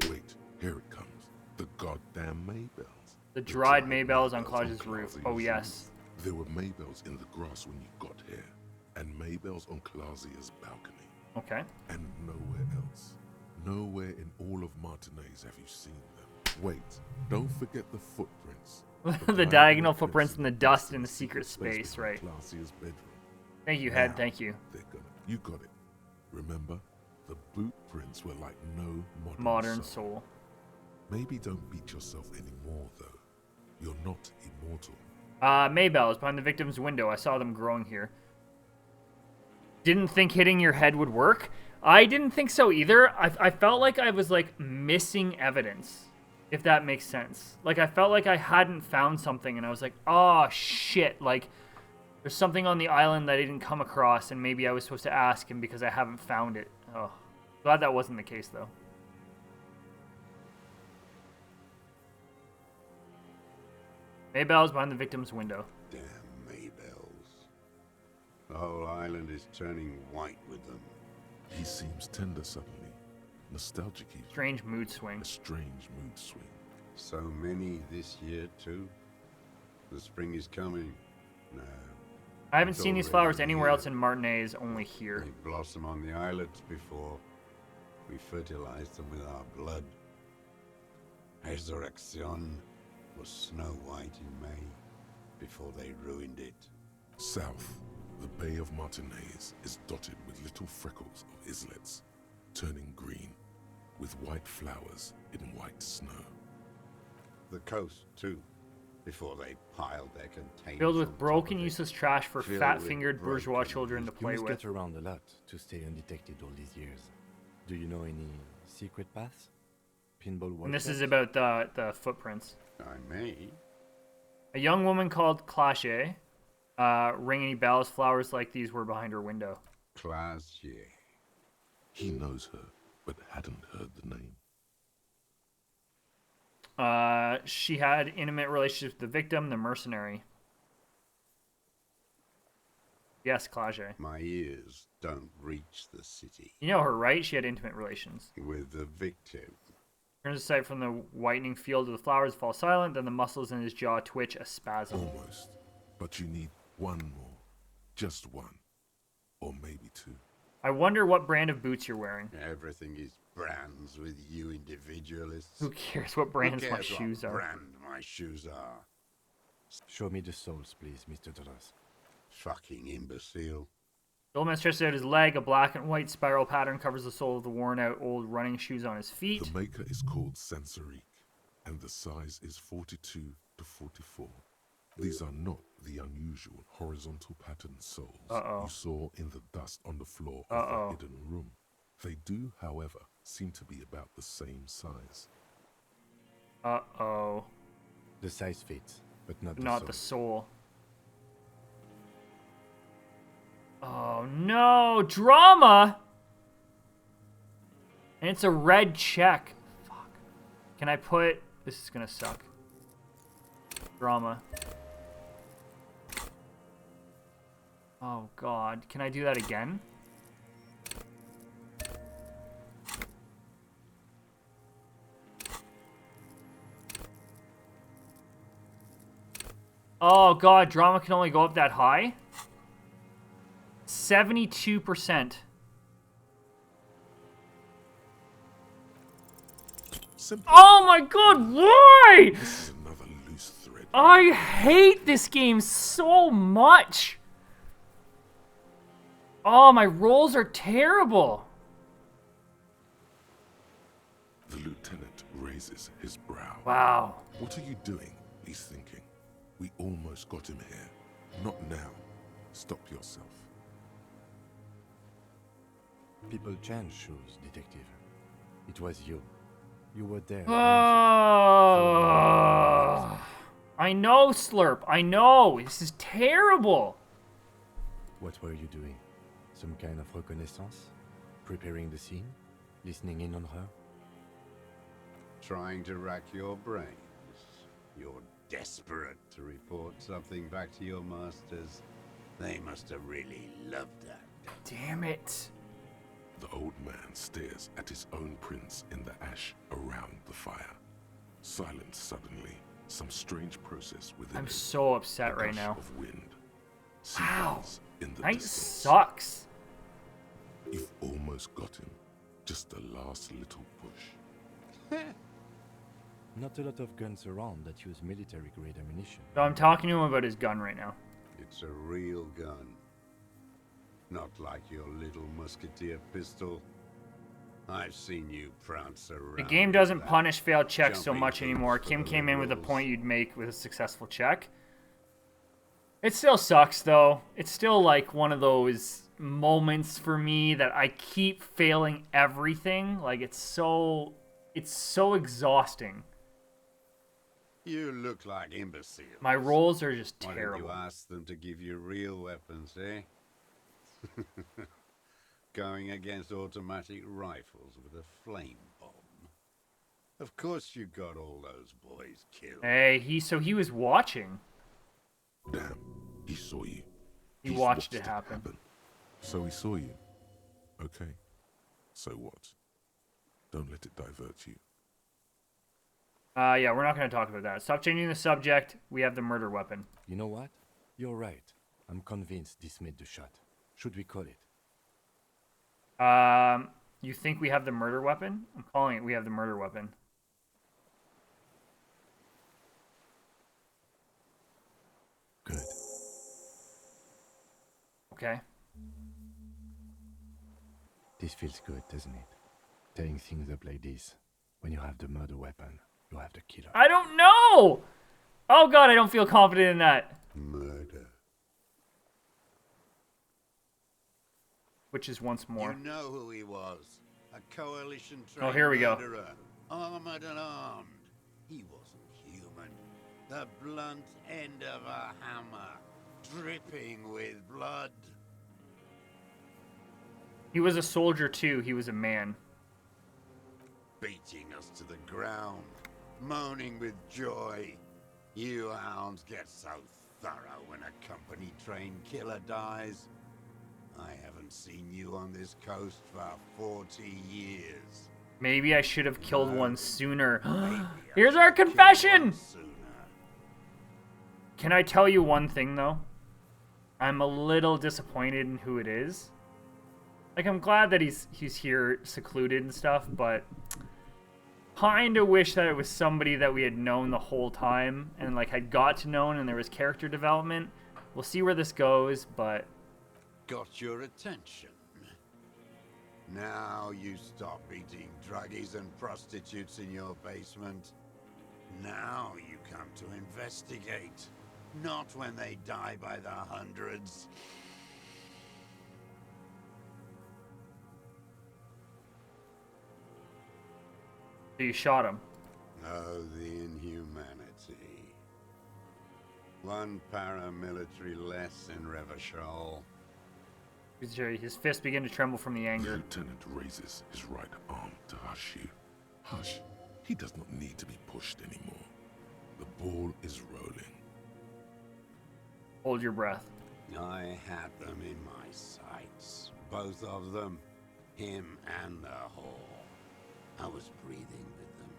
Wait, here it comes. The goddamn Maybells. The dried Maybells on Claudia's roof. Oh, yes. There were Maybells in the grass when you got here. And Maybells on Claudia's balcony. Okay. And nowhere else. Nowhere in all of Martinez have you seen them. Wait, don't forget the footprints. The diagonal footprints in the dust in the secret space, right. Claudia's bedroom. Thank you, Head. Thank you. You got it. Remember, the boot prints were like no Modern soul. Maybe don't beat yourself anymore, though. You're not immortal. Maybells behind the victim's window. I saw them growing here. Didn't think hitting your head would work. I didn't think so either. I felt like I was like missing evidence, if that makes sense. Like I felt like I hadn't found something, and I was like, oh shit, like there's something on the island that I didn't come across, and maybe I was supposed to ask him because I haven't found it. Oh, glad that wasn't the case though. Maybells behind the victim's window. Damn Maybells. The whole island is turning white with them. He seems tender suddenly. Nostalgic even. Strange mood swing. A strange mood swing. So many this year, too. The spring is coming. No. I haven't seen these flowers anywhere else in Martinez, only here. They blossom on the islets before we fertilize them with our blood. Resurrection was snow white in May before they ruined it. South, the Bay of Martinez is dotted with little freckles of islets, turning green, with white flowers in white snow. The coast, too, before they piled their containers. Filled with on top broken, of it. useless trash for Filled fat-fingered with bourgeois broken, children to You play must with. get around a lot to stay undetected all these years. Do you know any secret paths? Pinball And this workshops? is about the footprints. I may. A young woman called Clashe. Ring any bells? Flowers like these were behind her window. Classier. He knows her, but hadn't heard the name. She had intimate relationships with the victim, the mercenary. Yes, Clashe. My ears don't reach the city. You know her, right? She had intimate relations. With the victim. Turns aside from the whitening field of the flowers, fall silent, then the muscles in his jaw twitch a spasm. Almost. But you need one more. Just one. Or maybe two. I wonder what brand of boots you're wearing. Everything is brands with you individualists. Who cares what brands Who my cares what shoes are? brand my shoes are? Show me the souls, please, Mr. Doras. Fucking imbecile. The old man stretches out his leg. A black and white spiral pattern covers the sole of the worn-out old running shoes on his feet. The maker is called Sensorique, and the size is 42 to 44. These are not the unusual horizontal pattern soles you saw in the dust on the floor of the hidden room. They do, however, seem to be about the same size. Uh-oh. The size fits, but not the Not soul. the sole. Oh no, drama! And it's a red check. Fuck. Can I put... This is gonna suck. Drama. Oh god, can I do that again? Oh god, drama can only go up that high? 72%. Simply, Oh my god, why? this is another loose thread. I hate this game so much. Oh, my rolls are terrible. The lieutenant raises his brow. Wow. What are you doing? He's thinking. We almost got him here. Not now. Stop yourself. People change shoes, detective. It was you. You were there. I know, Slurp. I know. This is terrible. What were you doing? Some kind of reconnaissance? Preparing the scene? Listening in on her? Trying to rack your brains. You're desperate to report something back to your masters. They must have really loved that. Damn it. The old man stares at his own prints in the ash around the fire. Silent suddenly, some strange process within I'm him. so upset A right gush now. of wind. Wow. Seagulls in the Night distance. sucks. You've almost got him. Just the last little push. Not a lot of guns around that use military-grade ammunition. So I'm talking to him about his gun right now. It's a real gun. Not like your little musketeer pistol. I've seen you prance around. The game with doesn't that. punish failed checks so Jumping much hoops anymore. for Kim the came in with a liberals. point you'd make with a successful check. It still sucks though. It's still like one of those moments for me that I keep failing everything. Like it's so exhausting. You look like imbeciles. My rolls are just Why didn't terrible. you ask them to give you real weapons, eh? Going against automatic rifles with a flame bomb. Of course you got all those boys killed. Hey, he was watching. Damn, he saw you. He He's watched it happen. So he saw you. Okay. So what? Don't let it divert you. Yeah, we're not going to talk about that. Stop changing the subject. We have the murder weapon. You know what? You're right. I'm convinced this made the shot. Should we call it? You think we have the murder weapon? I'm calling it we have the murder weapon. Good. Okay. This feels good, doesn't it? Tearing things up like this. When you have the murder weapon, you have the killer. I don't know! Oh god, I don't feel confident in that. Murder. Which is once more. You know who he was. A coalition Oh, here we go. murderer. Armored and armed. He wasn't human. The blunt end of a hammer. Dripping with blood. He was a soldier too. He was a man. Beating us to the ground. Moaning with joy. You hounds get so thorough when a company-trained killer dies. I haven't seen you on this coast for 40 years. Maybe I should have killed one sooner. Maybe I Here's should our have killed confession! one sooner. Can I tell you one thing though? I'm a little disappointed in who it is. Like I'm glad that he's here secluded and stuff, but kinda wish that it was somebody that we had known the whole time and like had got to know and there was character development. We'll see where this goes, but Got your attention. Now you stop eating druggies and prostitutes in your basement. Now you come to investigate. Not when they die by the hundreds. you shot him. Oh, the inhumanity. One paramilitary less in Revachol. His fists begin to tremble from the The anger. lieutenant raises his right arm to hush you. Hush. He does not need to be pushed anymore. The ball is rolling. Hold your breath. I had them in my sights. Both of them. Him and the whore. I was breathing with them.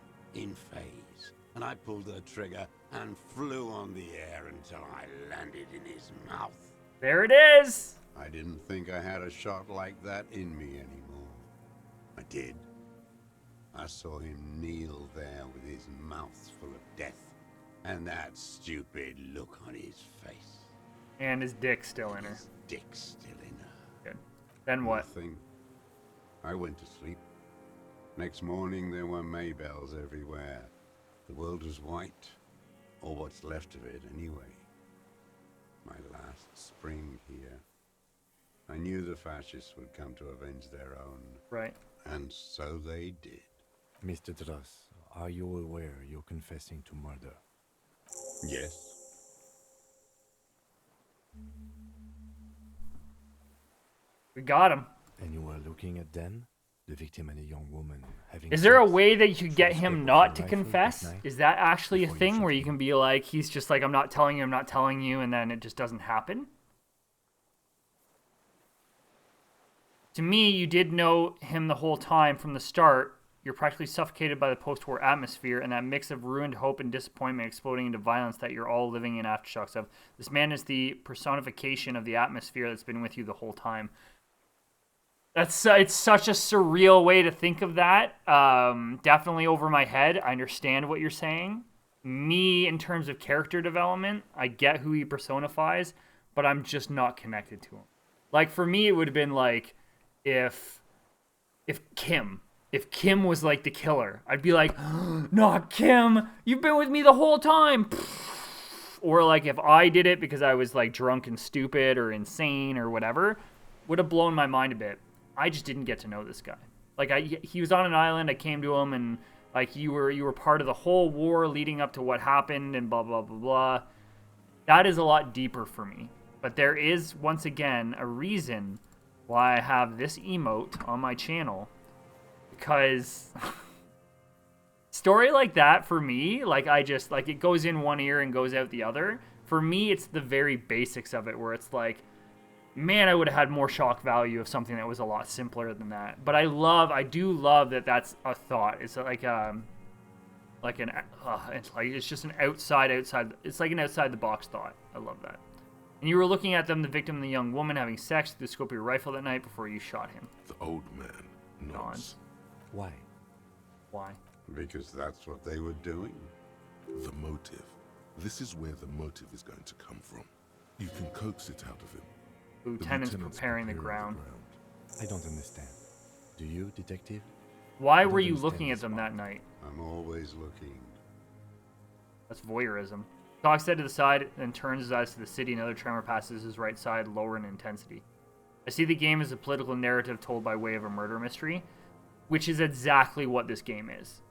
In phase. And I pulled the trigger and flew on the air until I landed in his mouth. There it is. I didn't think I had a shot like that in me anymore. I did. I saw him kneel there with his mouth full of death, and that stupid look on his face. And his dick's still in her. His dick's still in her. Good. Then what? Nothing. I went to sleep. Next morning there were Maybells everywhere. The world was white, or what's left of it anyway. My last spring here. I knew the fascists would come to avenge their own. Right. And so they did. Mr. Dross, are you aware you're confessing to murder? Yes. We got him. And you were looking at them? The victim and a young woman having Is there a sex way that you could through get the him scope of not a to rifle at confess? night? Is that actually a Before you thing shoot where you him. can be like, he's just like, I'm not telling you, I'm not telling you, and then it just doesn't happen? To me, you did know him the whole time from the start. You're practically suffocated by the post-war atmosphere and that mix of ruined hope and disappointment exploding into violence that you're all living in aftershocks of. This man is the personification of the atmosphere that's been with you the whole time. It's such a surreal way to think of that. Definitely over my head. I understand what you're saying. Me, in terms of character development, I get who he personifies, but I'm just not connected to him. Like, for me, it would have been like if Kim was like the killer, I'd be like, not Kim, you've been with me the whole time. Or like if I did it because I was like drunk and stupid or insane or whatever, would have blown my mind a bit. I just didn't get to know this guy. Like he was on an island, I came to him and like you were part of the whole war leading up to what happened and blah blah blah blah. That is a lot deeper for me. But there is once again a reason why I have this emote on my channel. Because story like that for me, like I just like it goes in one ear and goes out the other. For me, it's the very basics of it where it's like, man, I would have had more shock value of something that was a lot simpler than that. But I do love that that's a thought. It's like it's just an outside. It's like an outside the box thought. I love that. And you were looking at them, the victim and the young woman, having sex through the scope of your rifle that night before you shot him. The old man nods. Why? Why? Because that's what they were doing. The motive. This is where the motive is going to come from. You can coax it out of him. The Lieutenant's preparing the ground. I don't understand. Do you, detective? Why I were don't you understand looking at this them part. that night? I'm always looking. That's voyeurism. Cox head to the side and turns his eyes to the city. Another tremor passes his right side, lower in intensity. I see the game as a political narrative told by way of a murder mystery, which is exactly what this game is.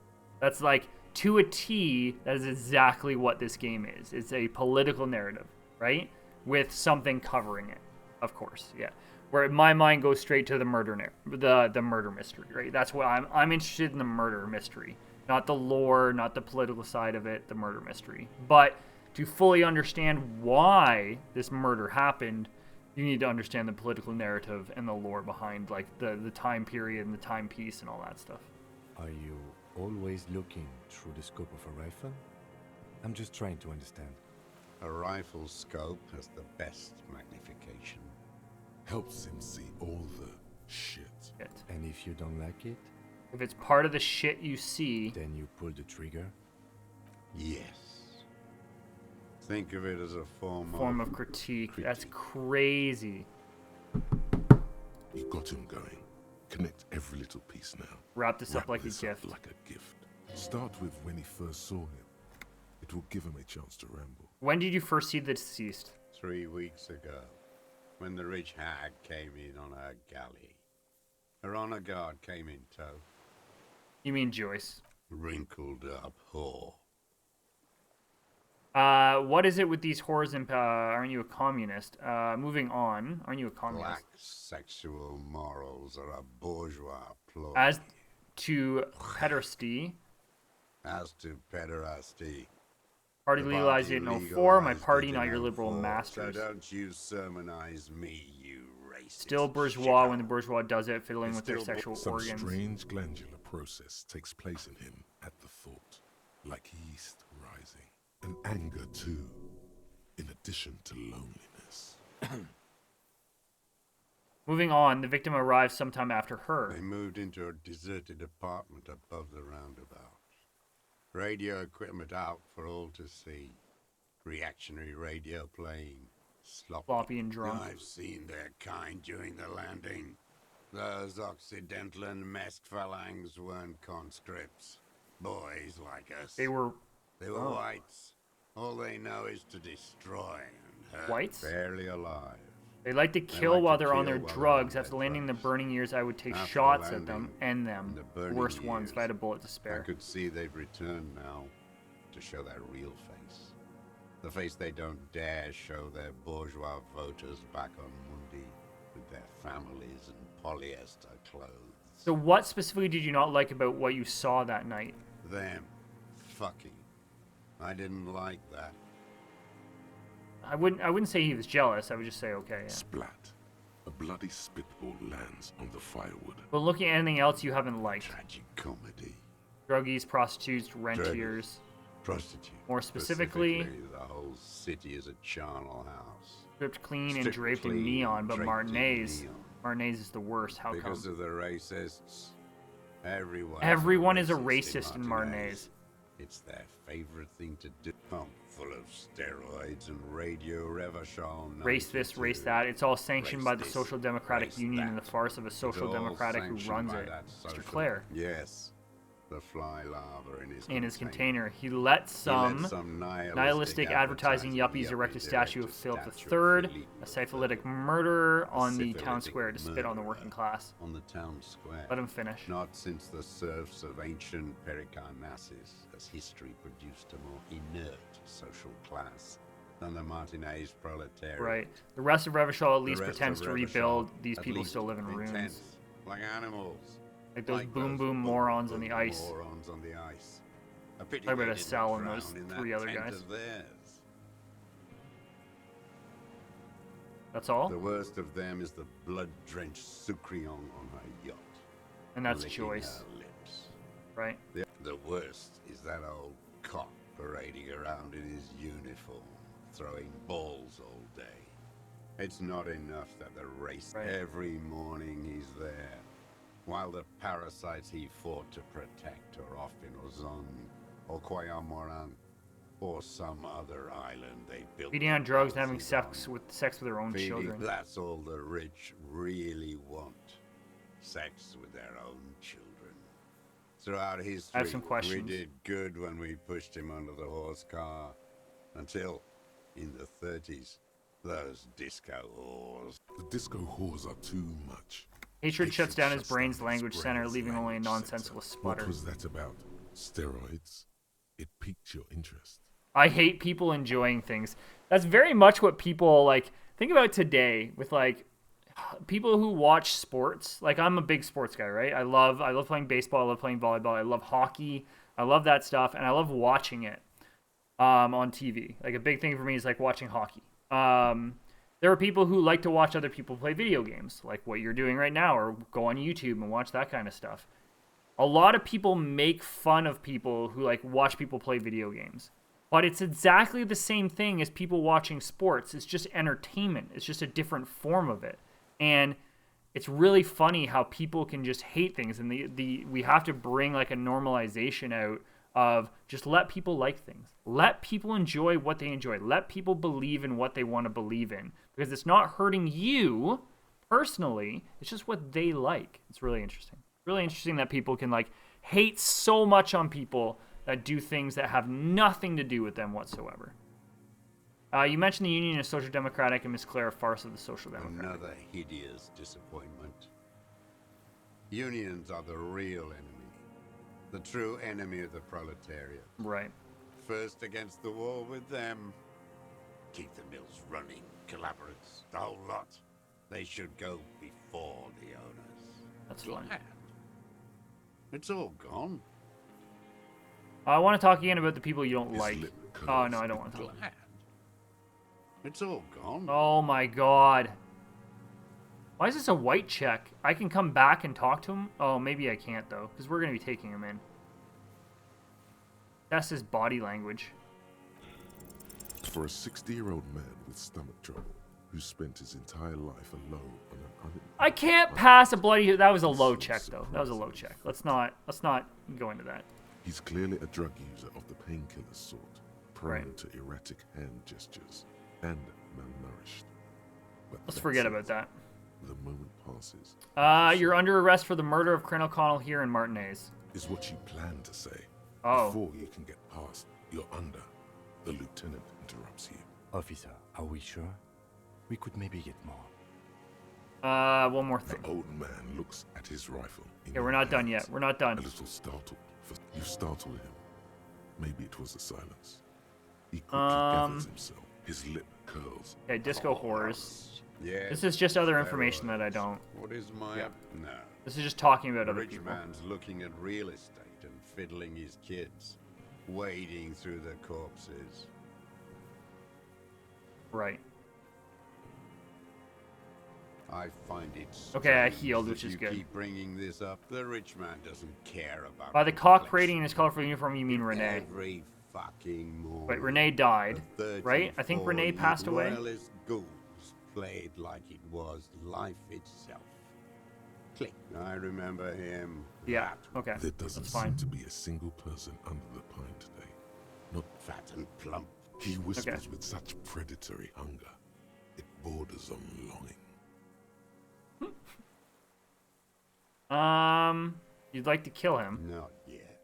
That's like, to a T, that is exactly what this game is. It's a political narrative, right? With something covering it, of course, yeah. Where my mind goes straight to the murder the murder mystery, right? That's what I'm interested in, the murder mystery. Not the lore, not the political side of it, the murder mystery. But to fully understand why this murder happened, you need to understand the political narrative and the lore behind like the time period and the timepiece and all that stuff. Are you always looking through the scope of a rifle? I'm just trying to understand. A rifle scope has the best magnification. Helps him see all the shit. And if you don't like it, If it's part of the shit you see, then you pull the trigger? Yes. Think of it as a form of critique. That's crazy. You got him going. Connect every little piece now. Wrap this up like a this gift. Up like a gift. Start with when he first saw him. It will give him a chance to ramble. When did you first see the deceased? 3 weeks ago, when the rich hag came in on her galley. Her honor guard came in tow. You mean Joyce? Wrinkled up whore. What is it with these whores and aren't you a communist? Moving on, aren't you a communist? Black sexual morals are a bourgeois ploy. As to pederasty, As to pederasty. party the legalized party it in 04, my legalized party, it not in your liberal 04, masters. So don't you sermonize me, you racist. Still bourgeois shit. when the bourgeois does it, fiddling It's with their still sexual Some organs. strange glandular process takes place in him at the thought, like yeast rising. and anger too, in addition to loneliness. Moving on, the victim arrives sometime after her. They moved into a deserted apartment above the roundabout. Radio equipment out for all to see. Reactionary radio playing. Sloppy and drunk. I've seen their kind during the landing. Those Occidental and masked phalanx weren't conscripts. Boys like us. They were whites. All they know is to destroy and hurt. Whites? Barely alive. They like to kill while they're on their drugs. After landing in the burning years, I would take shots at them, end them. The worst ones if I had a bullet to spare. I could see they've returned now to show their real face. The face they don't dare show their bourgeois voters back on Mundi with their families and polyester clothes. So what specifically did you not like about what you saw that night? Them. Fucking. I didn't like that. I wouldn't say he was jealous. I would just say okay. Yeah. Splat. A bloody spitball lands on the firewood. But looking at anything else you haven't liked. Tragic comedy. Druggies, prostitutes, rentiers. Prostitute. More specifically, the whole city is a charnel house. Stripped clean and draped in neon, but Martinez is the worst. How come? Because of the racists. Everyone is a racist in Martinez. It's their favorite thing to do. Pump full of steroids and radio revachol. Race this, race that. It's all sanctioned by the Social Democratic Union and the farce of a social democratic who runs it. Mr. Clare. Yes. The fly larva in his container. He let some nihilistic advertising yuppies erect a statue of Philip III, a syphilitic murderer, on the town square to spit on the working class. On the town square. Let him finish. Not since the serfs of ancient Pericarnassus has history produced a more inert social class than the Martinez proletariat. Right. The rest of Revachol at least pretends to rebuild. These people still live in ruins. Like animals. Like those boom boom morons on the ice. Morons on the ice. I better sell on those 3 other guys. That's all? The worst of them is the blood-drenched Sucrion on her yacht. And that's Joyce. Right. The worst is that old cop parading around in his uniform, throwing balls all day. It's not enough that the race every morning he's there. While the parasites he fought to protect are off in Ozon, or Quayamoran, or some other island they built. Feeding on drugs and having sex with their own children. That's all the rich really want. Sex with their own children. Throughout history, I have some questions. We did good when we pushed him under the horse car. Until, in the 30s, those disco whores. The disco whores are too much. Hatred shuts down his brain's language center, leaving only a nonsensical sputter. What was that about? Steroids? It piqued your interest. I hate people enjoying things. That's very much what people, like, think about today with, like, people who watch sports. Like, I'm a big sports guy, right? I love playing baseball, I love playing volleyball, I love hockey, I love that stuff, and I love watching it on TV. Like, a big thing for me is, like, watching hockey. There are people who like to watch other people play video games, like what you're doing right now, or go on YouTube and watch that kind of stuff. A lot of people make fun of people who like watch people play video games. But it's exactly the same thing as people watching sports. It's just entertainment. It's just a different form of it. And it's really funny how people can just hate things. And we have to bring like a normalization out of just let people like things. Let people enjoy what they enjoy. Let people believe in what they want to believe in. Because it's not hurting you personally. It's just what they like. It's really interesting. Really interesting that people can like hate so much on people that do things that have nothing to do with them whatsoever. You mentioned the Union is Social Democratic and Miss Clare a farce of the Social Democratic. Another hideous disappointment. Unions are the real enemy. The true enemy of the proletariat. Right. First against the wall with them. Keep the mills running. Collaborates. The whole lot. They should go before the owners. That's fine. It's all gone. I want to talk again about the people you don't like. Oh, no, I don't want to talk. It's all gone. Oh, my God. Why is this a white check? I can come back and talk to him? Oh, maybe I can't, though, because we're going to be taking him in. That's his body language. For a 60-year-old man with stomach trouble who spent his entire life alone on an I can't pass a bloody. That was a low check, though. That was a low check. Let's not go into that. He's clearly a drug user of the painkiller sort, prone Right. to erratic hand gestures and malnourished. But Let's that's forget it. about that. The moment passes. You're under arrest for the murder of Colonel Connell here in Martinez. Is what you plan to say. Oh. Before you can get past, you're under. The lieutenant interrupts you. Officer, are we sure? We could maybe get more. One more The thing. old man looks at his rifle. In Okay, we're your not done hands, yet. We're not done. A little startled. You startled him. Maybe it was the silence. He quickly gathers himself. His lip curls. Okay, disco horrors. Yes. This is just other information that I don't. What is my... Yeah. No. This is just talking about The other rich people. man's looking at real estate and fiddling his kids, wading through the corpses. Right. I find it Okay, I strange healed, that which is you good. keep bringing this up. The rich man doesn't care about... By the cock complexion. parading in his colorful uniform, you mean Renee. Every fucking morning. Wait, Renee died, the right? I think Renee passed away. royalist ghouls played like it was life itself. Click. I remember him. Yeah, That okay. There doesn't That's seem fine. to be a single person under the pine today. Not fat and plump. he whispers Okay. with such predatory hunger. It borders on longing. You'd like to kill him. Not yet.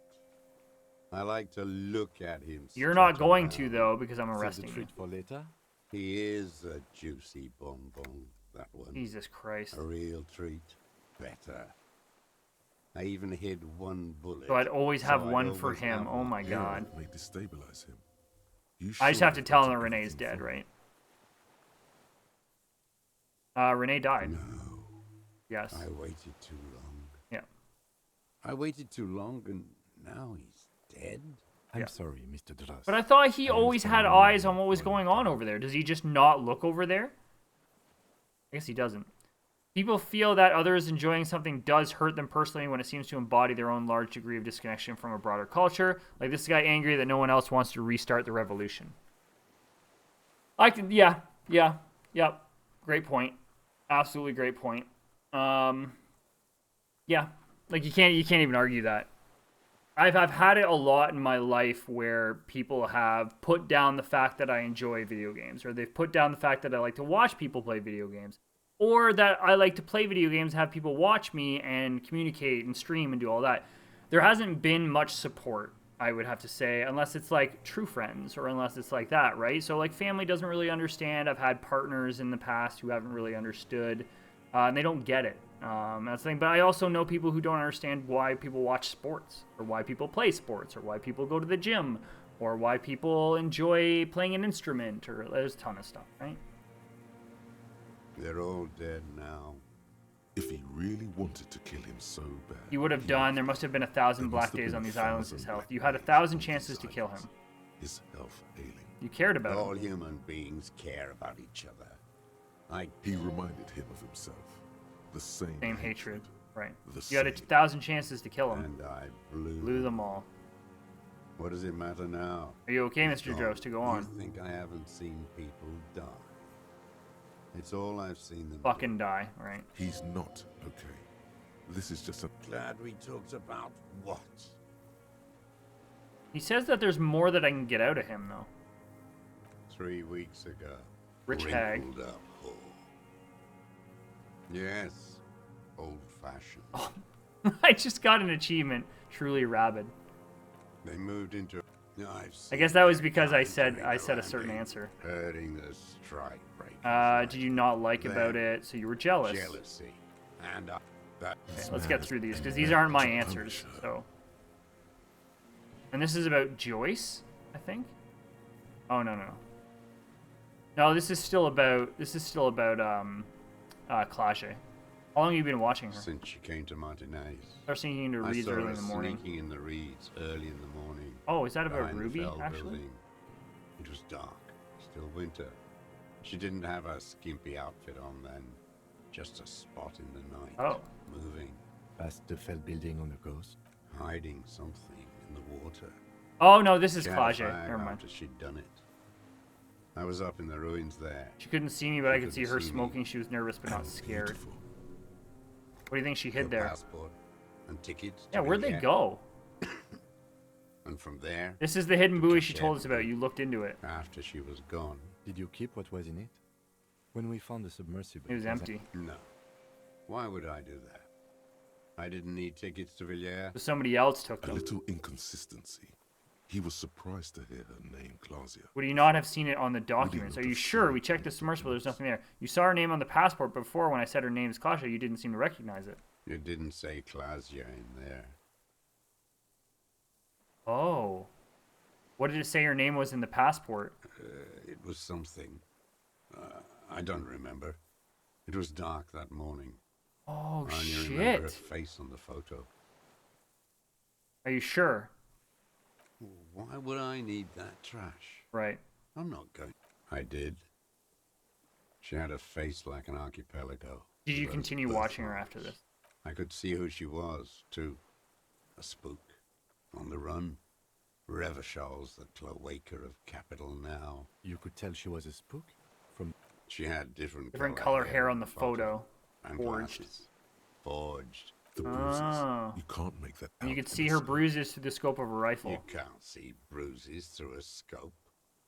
I like to look at him. You're not strut going to, around. though, because I'm Save the arresting you. treat for later. He is a juicy bonbon, that one. Jesus Christ. A real treat. Better. I even hid one bullet. So I'd always have so I one for always him. have Oh one. my god. May destabilize him. You I just sure have to that tell him that's that a Renee's good thing dead, for him? right? Renee died. No. Yes. I waited too long. Yeah. I waited too long and now he's dead? I'm Yeah. sorry, Mr. Dross. But I thought he I always had understand eyes you on what was want going to on tell over there. Does he just not look over there? I guess he doesn't. People feel that others enjoying something does hurt them personally when it seems to embody their own large degree of disconnection from a broader culture. Like this guy angry that no one else wants to restart the revolution. Yeah. Great point. Absolutely great point. Yeah. Like you can't even argue that. I've had it a lot in my life where people have put down the fact that I enjoy video games, or they've put down the fact that I like to watch people play video games, or that I like to play video games, have people watch me and communicate and stream and do all that. There hasn't been much support, I would have to say, unless it's like true friends or unless it's like that, right? So like family doesn't really understand. I've had partners in the past who haven't really understood, and they don't get it. That's the thing. But I also know people who don't understand why people watch sports, or why people play sports, or why people go to the gym, or why people enjoy playing an instrument, or there's a ton of stuff, right? They're all dead now. If he really wanted to kill him so bad, You would have done. There must have been 1,000 There black must have days been on these 1,000 islands. His health. black You had days 1,000 on chances these to kill him. islands. His health ailing. You cared about All him. human beings care about each other. He reminded him of himself. The same Hatred, right? The You had same. 1,000 chances to kill him. And I Blew them all. What does it matter now? Are you okay, He's Mr. gone. Jost, to go on? You think I haven't seen people die? It's all I've seen them Fucking die, right? He's not okay. This is just a... do. Glad we talked about what? He says that there's more that I can get out of him, though. 3 weeks ago. Rich hag. Wrinkled up whore. Yes. Old-fashioned. I just got an achievement. Truly rabid. They moved into... I guess that was because I said a certain answer. Hurting the strike breakers. Did you not like about it? So you were jealous. Jealousy. And that... Okay, let's get through these because these aren't my answers. So. And this is about Joyce, I think. Oh no. No, this is still about Clashe. How long have you been watching her? Since she came to Martinez. Start sneaking into I reads saw early her in the morning. sneaking in the reeds early in the morning. Oh, is that about behind the Ruby, fell actually? building. It was dark, still winter. She didn't have a skimpy outfit on then, just a spot in the night. Oh. Moving, Past the fell building on the coast. hiding something in the water. Oh no, this is She had a Clashe. fag Never mind. after she'd done it. I was up in the ruins there. She couldn't see me, but I She could see couldn't her see me. smoking. She was nervous, but not And scared. beautiful. What do you think she hid Her there? passport and tickets. Yeah, to where'd they Vienna. go? And from there, This is the hidden to buoy she catch told us about. everything. You looked into it. After she was gone. Did you keep what was in it? When we found the submersible, It was empty. No. Why would I do that? I didn't need tickets to Villiers. So somebody else took A them. little inconsistency. He was surprised to hear her name, Claudia. Would you not have seen it on the documents? look Are you at sure? the We checked the documents. submersible. There's nothing there. You saw her name on the passport before when I said her name is Kasia. You didn't seem to recognize it. You didn't say Claudia in there. Oh. What did it say her name was in the passport? It was something. I don't remember. It was dark that morning. Oh, I only remember her shit. face on the photo. Are you sure? Why would I need that trash? Right. I'm not going. I did. She had a face like an archipelago. Did you Those continue watching her after birthmarks. this? I could see who she was, too. A spook. On the run. Revachal's the cloaca of capital now. You could tell she was a spook? From She had different Color hair on the photo. And Forged. glasses. Forged. The bruises. Oh. You can't make that And you out could in see the her snow. bruises through the scope of a rifle. You can't see bruises through a scope.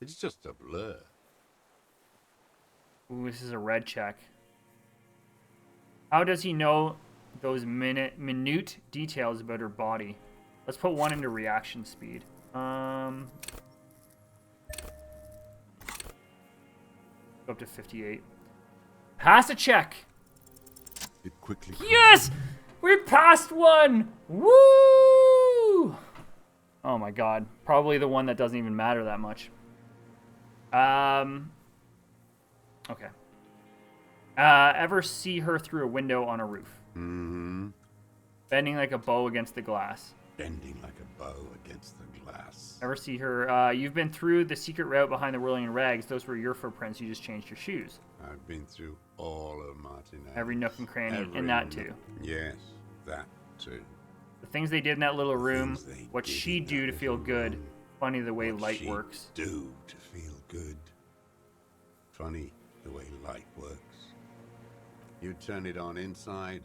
It's just a blur. Ooh, this is a red check. How does he know those minute details about her body? Let's put one into reaction speed. Go up to 58. Pass a check. It quickly. Yes! We passed one! Woo! Oh my god. Probably the one that doesn't even matter that much. Okay. Ever see her through a window on a roof? Mm-hmm. Bending like a bow against the glass. Bending like a bow against the glass. Ever see her? You've been through the secret route behind the whirling rags. Those were your footprints. You just changed your shoes. I've been through all of Martinez. Every nook and cranny. Every And that nook. too. Yes, that too. The things they did in that little room. Things they What did she in do that to feel little good. room. Funny the way What light she'd works. do to feel good. Funny the way light works. You turn it on inside,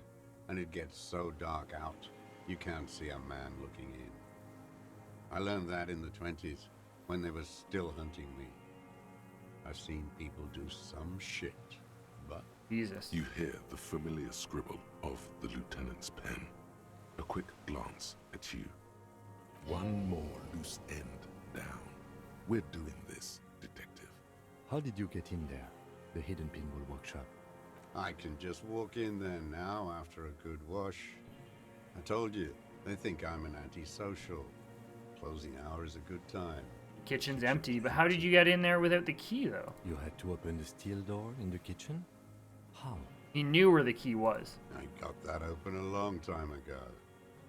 and it gets so dark out, you can't see a man looking in. I learned that in the 20s, when they were still hunting me. I've seen people do some shit, but Jesus. You hear the familiar scribble of the lieutenant's pen. A quick glance at you. One more loose end down. We're doing this, detective. how did you get in there? The hidden pinball workshop. I can just walk in there now after a good wash. I told you, they think I'm an antisocial. Closing hour is a good time. Kitchen's empty, but how did you get in there without the key, though? You had to open the steel door in the kitchen? How? He knew where the key was. I got that open a long time ago.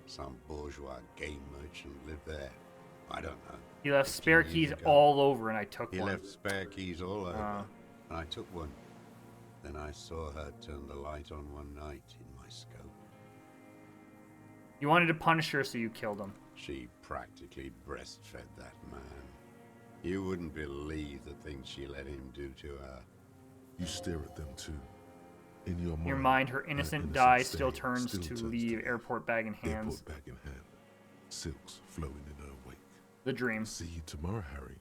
Some bourgeois game merchant lived there. I don't know. He left 15 spare years keys ago. all over, and I took He one. left spare keys all over, Ah. and I took one. Then I saw her turn the light on one night in my scope. You wanted to punish her, so you killed him. She practically breastfed that man. You wouldn't believe the things she let him do to her. You stare at them too. In your mind, In your mind, her an innocent dye Stadia still turns still to turns leave you. airport bag in hands. Airport bag in hand. Silks flowing in her wake. The dream. See you tomorrow, Harry.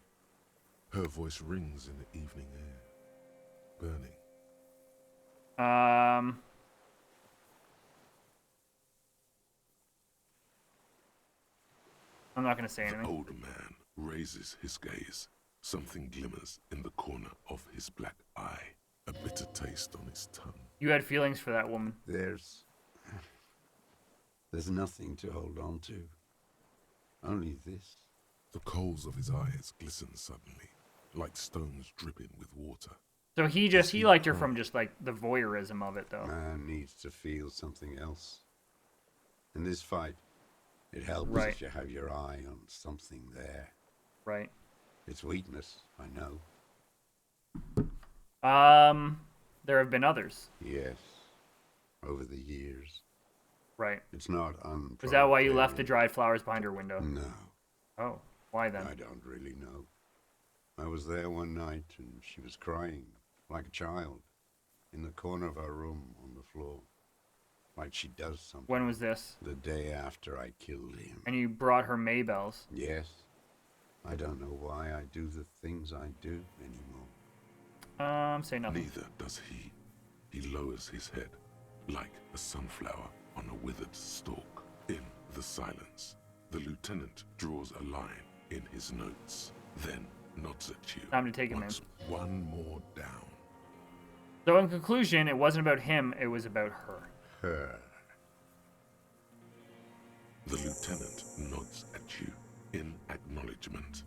Her voice rings in the evening air. Burning. I'm not gonna say The anything. older man raises his gaze. Something glimmers in the corner of his black eye. A bitter taste on his tongue. You had feelings for that woman. There's nothing to hold on to. Only this. The coals of his eyes glisten suddenly, like stones dripping with water. So he liked her from just like the voyeurism of it, though. Man needs to feel something else. In this fight, it helps Right. if you have your eye on something there. Right. It's weakness, I know. There have been others. Yes. Over the years. Right. It's not unproletarian. Is that why you left the dried flowers behind her window? No, Oh, why then? I don't really know. I was there one night and she was crying, like a child, in the corner of her room on the floor. Like she does something. When was this? The day after I killed him. And you brought her Maybells. Yes. I don't know why I do the things I do anymore. Say nothing. Neither does he. He lowers his head, like a sunflower on a withered stalk. In the silence, the lieutenant draws a line in his notes, then nods at you. Time to take him in. Wants one more down. So in conclusion, it wasn't about him, it was about her. Her. The lieutenant nods at you in acknowledgement.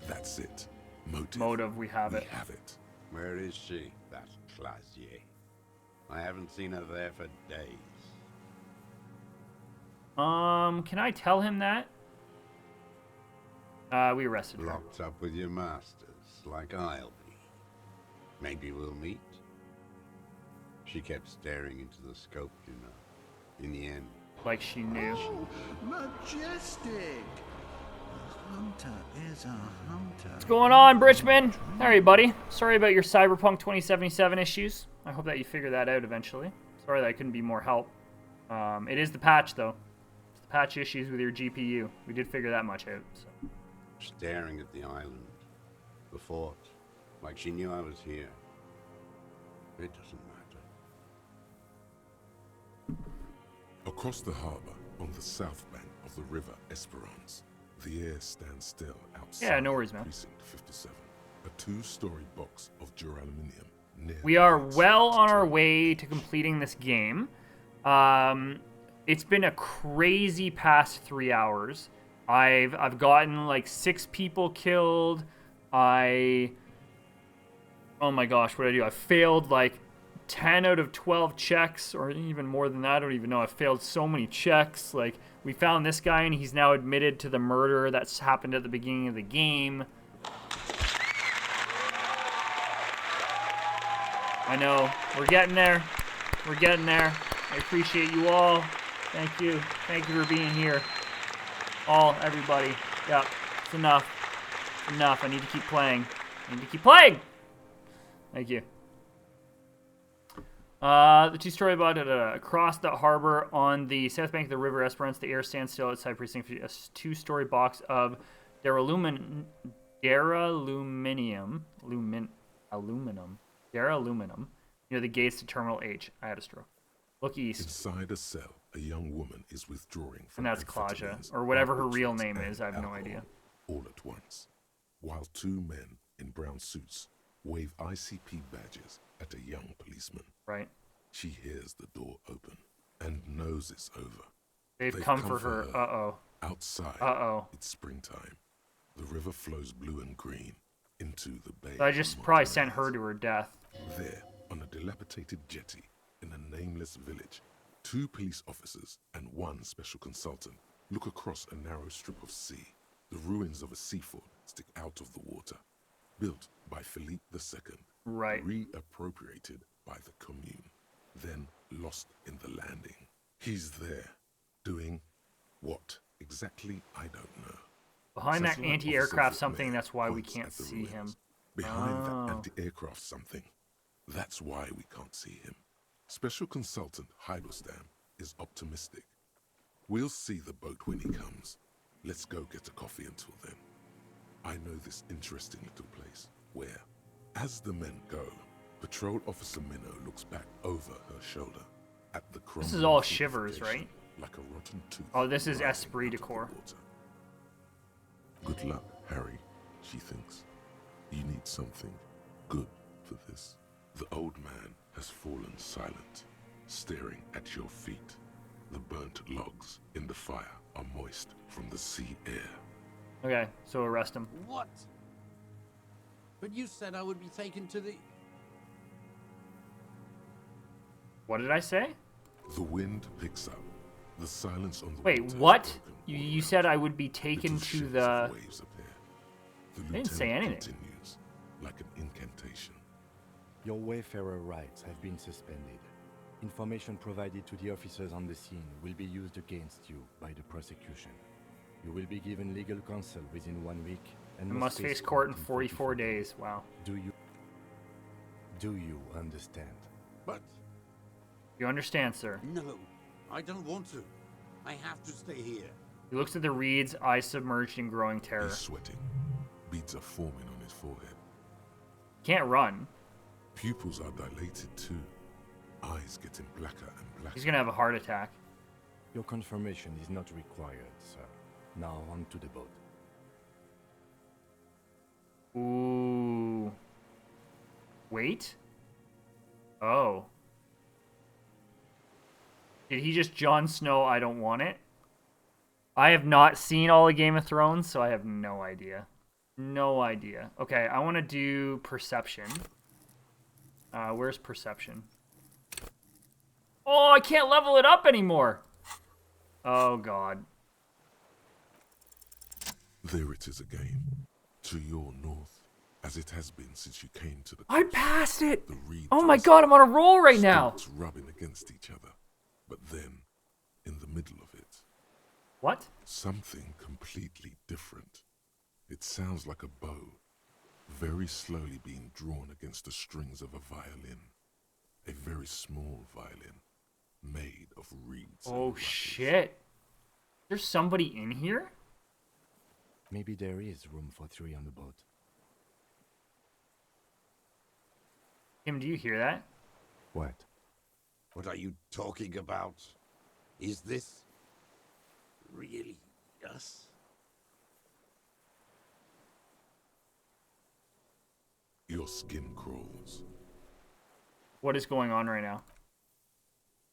That's it. Motive, we have it. We have it. Where is she, that Clasier? I haven't seen her there for days. Can I tell him that? We arrested her. Locked up with your masters, like I'll be. Maybe we'll meet. She kept staring into the scope, you know. In the end. Like she knew. Oh, majestic! A hunter is a hunter. What's going on, Britchman? Hey, buddy. Sorry about your Cyberpunk 2077 issues. I hope that you figure that out eventually. Sorry that I couldn't be more help. It is the patch, though. It's the patch issues with your GPU. We did figure that much out. So. Staring at the island. The fort. Like she knew I was here. It doesn't matter. Across the harbor, on the south bank of the river Esperance, the air stands still outside. Yeah, no worries, man. Precinct 57. A two-story box of duraluminium near. We are well on our way to completing this game. It's been a crazy past 3 hours. I've gotten like 6 people killed. Oh my gosh, what did I do? I failed like 10 out of 12 checks, or even more than that. I don't even know. I failed so many checks. Like, we found this guy and he's now admitted to the murder that's happened at the beginning of the game. I know. We're getting there. We're getting there. I appreciate you all. Thank you. Thank you for being here. Everybody. Yep. It's enough. It's enough. I need to keep playing. I need to keep playing! Thank you. The two-story about across the harbor on the south bank of the river Esperance, the air stands still outside precinct. A two-story box of aluminum. Near the gates to Terminal H. I had a stroke. Look east. Inside a cell, a young woman is withdrawing from And that's Claudia, amphetamines, or whatever her real barbiturates, name and is. I have no alcohol, idea. All at once, while 2 men in brown suits wave ICP badges at a young policeman. Right. She hears the door open and knows it's over. They've come for her. Uh-oh. Outside, Uh-oh. it's springtime. The river flows blue and green into the bay. So I just of probably Monterey. sent her to her death. There, on a dilapidated jetty in a nameless village, 2 police officers and 1 special consultant look across a narrow strip of sea. The ruins of a seafort stick out of the water, built by Philippe II, Right. reappropriated by the commune, then lost in the landing. He's there, doing what exactly, I don't know. Behind that Satellite anti-aircraft officer something, Whitmer that's why we points can't at the see him. ruins. Behind Oh. that anti-aircraft something, that's why we can't see him. Special Consultant Heidelstam is optimistic. We'll see the boat when he comes. Let's go get a coffee until then. I know this interesting little place where, as the men go, Patrol Officer Minnow looks back over her shoulder at the This is all crumbling shivers, fortification, right? like a rotten tooth. Oh, this is rising esprit out of de the corps. water. Good luck, Harry, she thinks. You need something good for this. The old man has fallen silent, staring at your feet. The burnt logs in the fire are moist from the sea air. Okay, so arrest him. What? But you said I would be taken to the... What did I say? The wind picks up. The silence on the Wait, water is what? broken You, all you around. said I would be taken Little to shifts the... of waves appear. The They didn't say lieutenant anything. continues, like an incantation. Your Wayfarer rights have been suspended. Information provided to the officers on the scene will be used against you by the prosecution. You will be given legal counsel within 1 week and I must face court in 44 days. Wow. Do you understand? But You understand, sir? no, I don't want to. I have to stay here. He looks at the reeds, eyes submerged in growing terror. He's sweating. Beads are forming on his forehead. Can't run. Pupils are dilated too. Eyes getting blacker and blacker. He's gonna have a heart attack. Your confirmation is not required, sir. Now on to the boat. Ooh. Wait. Oh. Did he just Jon Snow I don't want it? I have not seen all of Game of Thrones, so I have no idea. No idea. Okay, I want to do perception. Where's perception? Oh, I can't level it up anymore. Oh, God. There it is again. To your north, as it has been since you came to the I coast. passed it. The reeds Oh my were God, I'm on a roll right now. stalks rubbing against each other. But then, in the middle of it, What? something completely different. It sounds like a bow, very slowly being drawn against the strings of a violin. A very small violin, made of reeds. and Oh, rushes. shit. There's somebody in here? Maybe there is room for 3 on the boat. Tim, do you hear that? What? What are you talking about? Is this really us? Your skin crawls. What is going on right now?